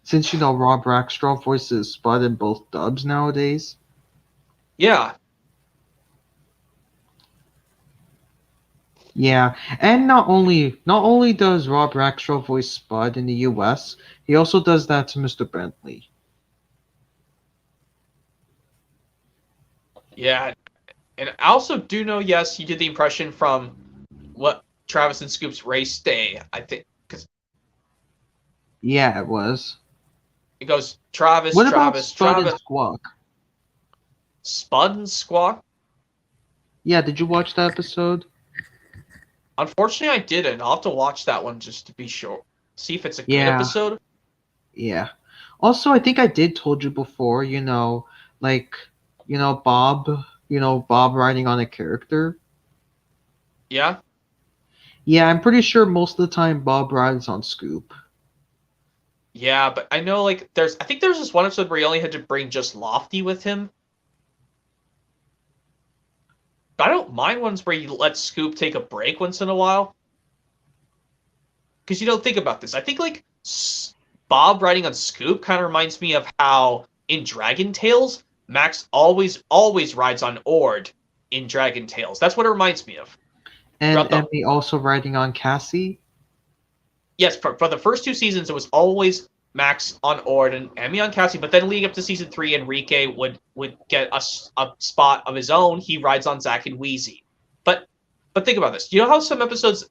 Since Rob Rackstraw voices Spud in both dubs nowadays.
Yeah.
Yeah, and not only does Rob Rackstraw voice Spud in the US, he also does that to Mr. Bentley.
Yeah. And I also do know, yes, he did the impression from what Travis and Scoop's race day, I think. Because
Yeah, it was.
it goes Travis,
What about
Travis,
Spud and
Travis,
Squawk?
Spud and Squawk.
Yeah, did you watch that episode?
Unfortunately, I didn't. I'll have to watch that one just to be sure. See if it's a good
Yeah,
episode.
yeah. Also, I think I did told you before, like, Bob, Bob writing on a character.
Yeah.
Yeah, I'm pretty sure most of the time Bob rides on Scoop.
Yeah, but I know, like, I think there's this one episode where he only had to bring just Lofty with him. But I don't mind ones where you let Scoop take a break once in a while. Because you don't think about this. I think, like, Bob riding on Scoop kind of reminds me of how in Dragon Tales, Max always rides on Ord in Dragon Tales. That's what it reminds me of.
And
Throughout the
Emmy also riding on Cassie.
Yes, for the first two seasons, it was always Max on Ord and Emmy on Cassie. But then leading up to season 3, Enrique would get a spot of his own. He rides on Zack and Wheezy. But think about this. You know how some episodes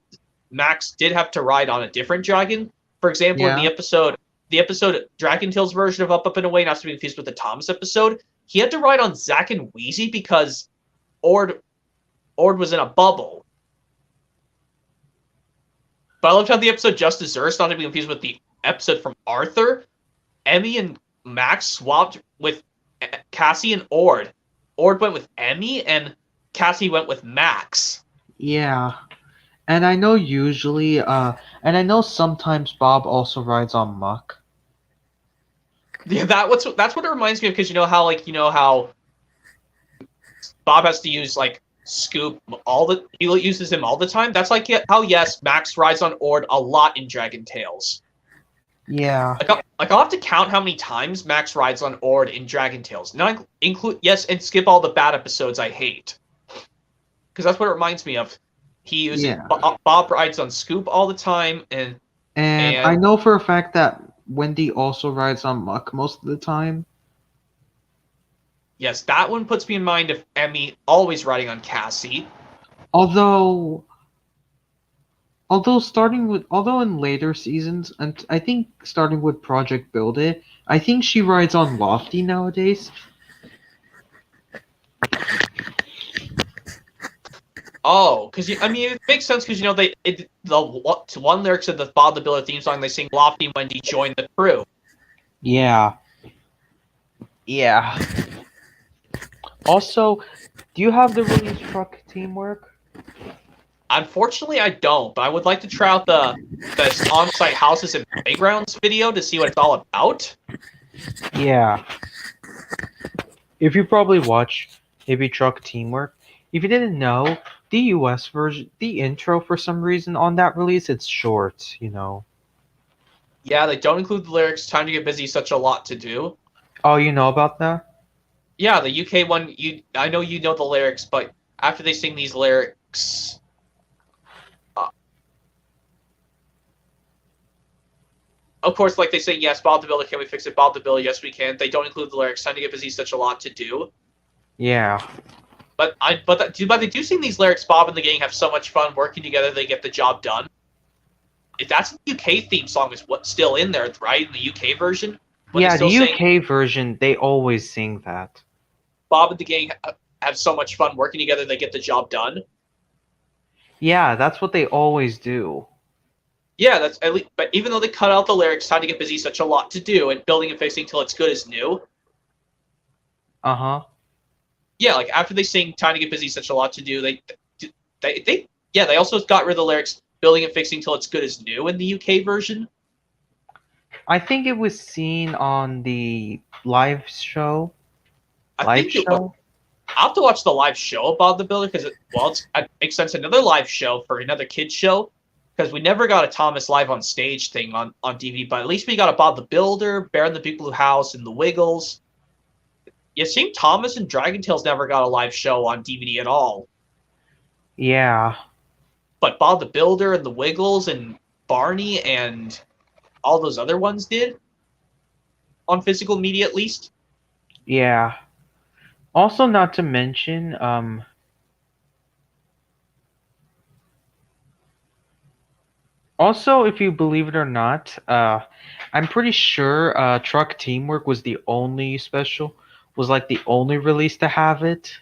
Max did have to ride on a different dragon? For example, in
Yeah.
the episode Dragon Tales version of Up and Away, not to be confused with the Thomas episode, he had to ride on Zack and Wheezy because Ord was in a bubble. But I loved how the episode Just Desserts, not to be confused with the episode from Arthur, Emmy and Max swapped with Cassie and Ord. Ord went with Emmy, and Cassie went with Max.
Yeah. And I know and I know sometimes Bob also rides on Muck.
Yeah, that's what it reminds me of, because you know how Bob has to use like Scoop he uses him all the time. That's like how yes, Max rides on Ord a lot in Dragon Tales.
Yeah.
I'll have to count how many times Max rides on Ord in Dragon Tales. Not include and skip all the bad episodes I hate, because that's what it reminds me of. He uses
Yeah.
Bob rides on Scoop all the time, and
And I know for a fact that Wendy also rides on Muck most of the time.
yes, that one puts me in mind of Emmy always riding on Cassie.
Although although in later seasons, and I think starting with Project Build It, I think she rides on Lofty nowadays.
Oh, because I mean it makes sense, because the one lyrics of the Bob the Builder theme song, they sing Lofty Wendy joined the crew.
Yeah. Yeah. Also, do you have the release truck teamwork?
Unfortunately, I don't, but I would like to try out the on-site houses and playgrounds video to see what it's all about.
Yeah. If you probably watch maybe Truck Teamwork, if you didn't know, the US version, the intro for some reason on that release, it's short,
Yeah, they don't include the lyrics. Time to get busy, such a lot to do.
Oh, you know about that?
Yeah, the UK one, I know you know the lyrics, but after they sing these lyrics, of course, like they say, yes, Bob the Builder, can we fix it? Bob the Builder, yes, we can. They don't include the lyrics. Time to get busy, such a lot to do.
Yeah.
But they do sing these lyrics. Bob and the gang have so much fun working together. They get the job done. If that's the UK theme song, is what's still in there, right? In the UK version.
Yeah, the UK version, they always sing that.
Bob and the gang have so much fun working together. They get the job done.
Yeah, that's what they always do.
Yeah, that's at least. But even though they cut out the lyrics, time to get busy, such a lot to do, and building and fixing till it's good as new.
Uh-huh.
Yeah, like after they sing "Time to Get Busy," such a lot to do. They also got rid of the lyrics "Building and Fixing Till It's Good as New" in the UK version.
I think it was seen on the live show.
I
Live
think
show?
I'll have to watch the live show about the builder because it makes sense. Another live show for another kids show because we never got a Thomas live on stage thing on DVD, but at least we got a Bob the Builder, Bear in the Big Blue House, and the Wiggles. Yeah, seeing Thomas and Dragon Tales never got a live show on DVD at all,
Yeah.
but Bob the Builder and the Wiggles and Barney and all those other ones did on physical media at least.
Yeah. Also, not to mention, also, if you believe it or not, I'm pretty sure Truck Teamwork was the only special, was like the only release to have it.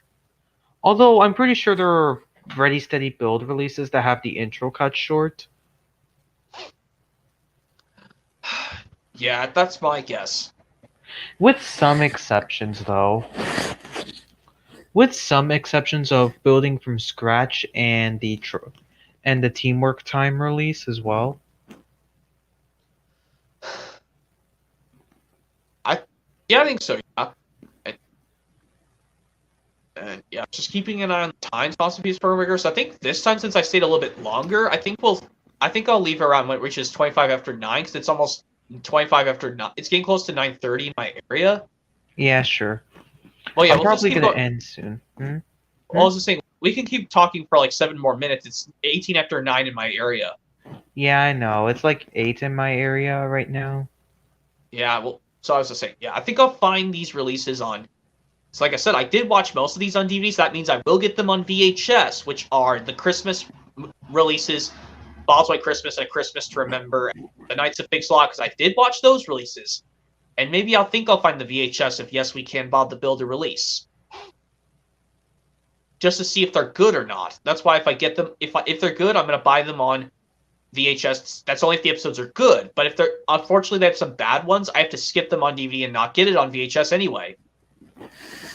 Although I'm pretty sure there are Ready Steady Build releases that have the intro cut short.
Yeah, that's my guess.
With some exceptions, though. With some exceptions of building from scratch and the Teamwork Time release as well.
Yeah, I think so. Yeah. And yeah, just keeping an eye on the times possibly is for rigor. So I think this time, since I stayed a little bit longer, I think I'll leave around when it reaches 25 after 9 because it's almost 25 after 9. It's getting close to 9:30 in my area.
Yeah, sure.
Well, yeah,
I'm
we'll just
probably
keep
gonna
going.
end soon. Hmm?
Well, I was just saying we can keep talking for like 7 more minutes. It's 18 after 9 in my area.
Yeah, I know. It's like 8 in my area right now.
Yeah, well, so I was just saying, yeah, I think I'll find these releases on. So, like I said, I did watch most of these on DVDs. That means I will get them on VHS, which are the Christmas releases, Bob's White Christmas and A Christmas to Remember, The Knights of Big Slot, because I did watch those releases. And maybe I'll find the VHS if Yes We Can Bob the Builder release. Just to see if they're good or not. That's why if I get them, if they're good, I'm going to buy them on VHS. That's only if the episodes are good. But if they're, unfortunately, they have some bad ones, I have to skip them on DVD and not get it on VHS anyway.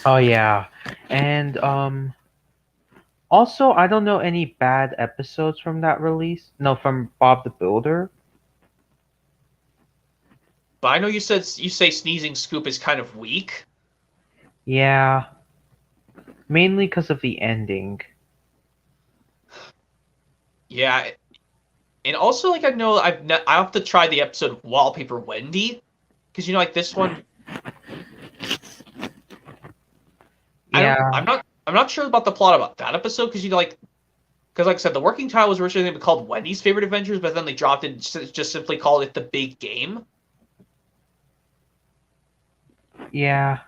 Oh yeah. And also I don't know any bad episodes from that release. No, from Bob the Builder.
But I know you say Sneezing Scoop is kind of weak.
Yeah. Mainly because of the ending.
Yeah, and also like I know I have to try the episode Wallpaper Wendy because like this one.
Yeah.
I'm not sure about the plot about that episode because because like I said, the working title was originally going to be called Wendy's Favorite Adventures, but then they dropped it and just simply called it The Big Game.
Yeah.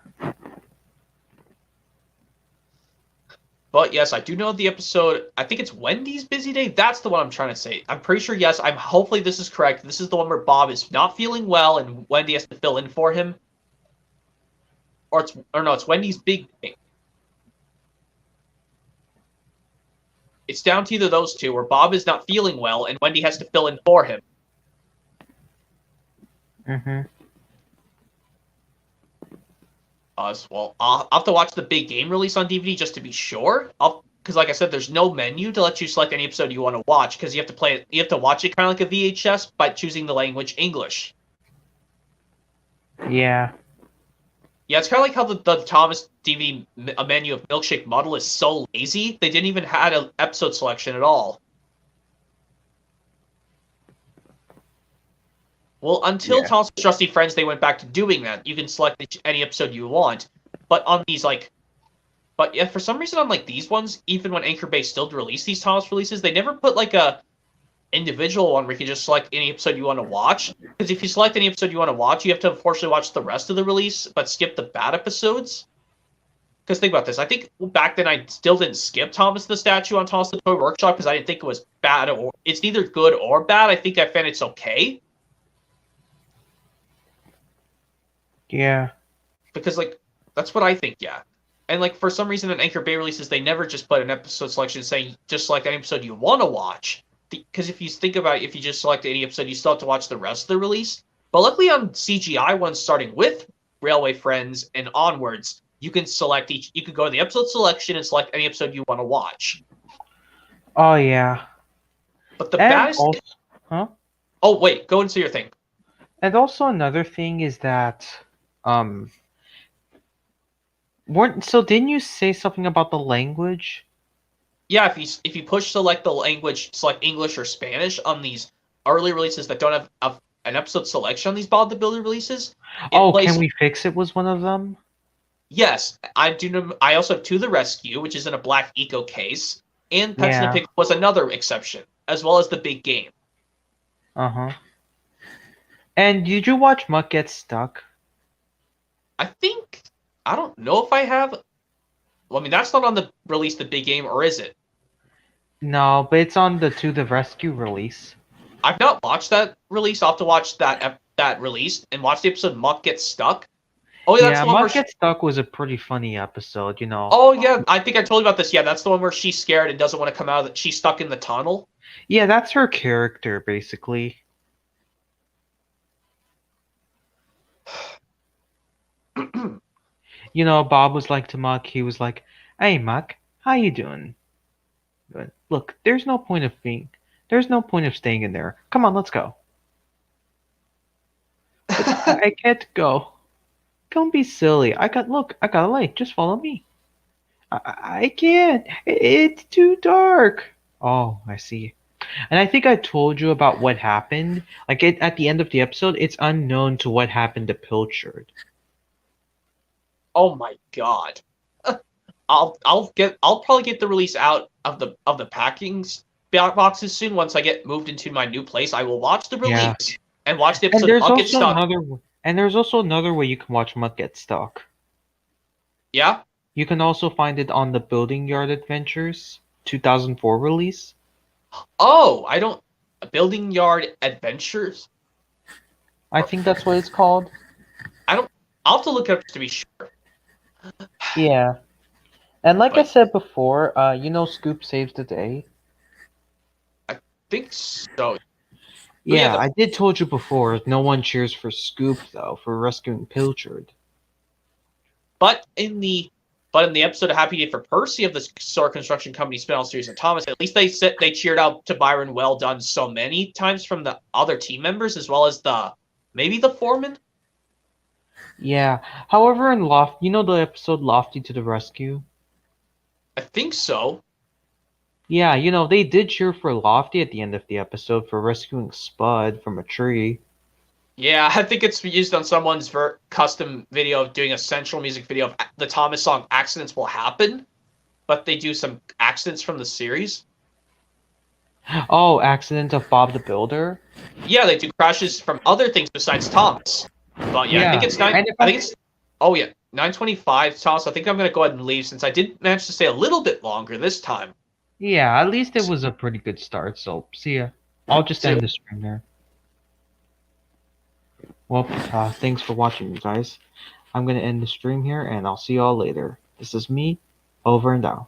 But yes, I do know the episode. I think it's Wendy's Busy Day. That's the one I'm trying to say. I'm pretty sure. Yes, hopefully this is correct. This is the one where Bob is not feeling well and Wendy has to fill in for him. Or no, it's Wendy's Big Day. It's down to either those two, where Bob is not feeling well and Wendy has to fill in for him.
Mm-hmm.
Well, I'll have to watch the Big Game release on DVD just to be sure. Because, like I said, there's no menu to let you select any episode you want to watch. Because you have to play it. You have to watch it kind of like a VHS by choosing the language English.
Yeah.
Yeah, it's kind of like how the Thomas DVD menu of Milkshake Muddle is so lazy. They didn't even have an episode selection at all. Well, until Thomas' Trusty Friends, they went back to doing that. You can select any episode you want. But on these, but yeah, for some reason on these ones, even when Anchor Bay still released these Thomas releases, they never put a individual one where you can just select any episode you want to watch. Because if you select any episode you want to watch, you have to unfortunately watch the rest of the release, but skip the bad episodes. Because think about this, I think back then I still didn't skip Thomas the Statue on Thomas the Toy Workshop because I didn't think it was bad or it's neither good or bad. I think I found it's okay.
Yeah.
Because that's what I think, yeah. And for some reason in Anchor Bay releases, they never just put an episode selection saying just select any episode you want to watch. Because if you think about it, if you just select any episode, you still have to watch the rest of the release. But luckily on CGI ones, starting with Railway Friends and onwards, you can select you can go to the episode selection and select any episode you want to watch.
Oh yeah.
But the baddest.
Huh?
Oh wait, go into your thing.
And also another thing is that So didn't you say something about the language?
Yeah, if you push select the language, select English or Spanish on these early releases that don't have an episode selection on these Bob the Builder releases, it
Oh, Can
plays.
We Fix It was one of them?
Yes, I do know. I also have To the Rescue, which is in a black eco case, and Pets in a
Yeah.
Pickle was another exception, as well as The Big Game.
Uh-huh. And did you watch Mutt Get Stuck?
I think I don't know if I have. Well, I mean, that's not on the release, The Big Game, or is it?
No, but it's on the To the Rescue release.
I've not watched that release. I'll have to watch that release and watch the episode Muck Gets Stuck. Oh yeah, that's
Yeah,
the one where.
Mutt Get Stuck was a pretty funny episode, you know.
Oh yeah, I think I told you about this. Yeah, that's the one where she's scared and doesn't want to come out. That she's stuck in the tunnel.
Yeah, that's her character, basically. You know, Bob was like to Muck, he was like, "Hey, Muck, how you doing? Good. Look, there's no point of staying in there. Come on, let's go." But I can't go. Don't be silly. I got a light. Just follow me. I can't. It's too dark. Oh, I see. And I think I told you about what happened. Like at the end of the episode, it's unknown to what happened to Pilchard.
Oh my god. I'll probably get the release out of the packings boxes soon. Once I get moved into my new place, I will watch the
Yeah.
release and watch the
And
episode
there's
Muck Get
also
Stuck.
another way you can watch Mutt Get Stuck.
Yeah.
You can also find it on the Building Yard Adventures 2004 release.
Oh, I don't. Building Yard Adventures.
I think that's what it's called.
I'll have to look it up to be sure.
Yeah. And like I
But-
said before, you know Scoop Saves the Day?
I think so.
Yeah,
the-
I did told you before, no one cheers for Scoop though, for rescuing Pilchard.
But in the episode of Happy Day for Percy of the Store Construction Company spin-off series of Thomas, at least they cheered out to Byron Well Done so many times from the other team members, as well as maybe the foreman.
Yeah. However, in you know the episode Lofty to the Rescue?
I think so.
Yeah, you know, they did cheer for Lofty at the end of the episode for rescuing Spud from a tree.
Yeah, I think it's used on someone's custom video of doing a central music video of the Thomas song "Accidents Will Happen," but they do some accidents from the series.
Oh, Accident of Bob the Builder?
Yeah, they do crashes from other things besides Thomas. But yeah, I think it's nine.
And if
I think it's. Oh yeah, 9:25, Thomas. I think I'm gonna go ahead and leave since I did manage to stay a little bit longer this time.
Yeah, at least it was a pretty good start, so see ya. I'll just end the stream there. Well, thanks for watching, you guys. I'm gonna end the stream here, and I'll see y'all later. This is me, over and out.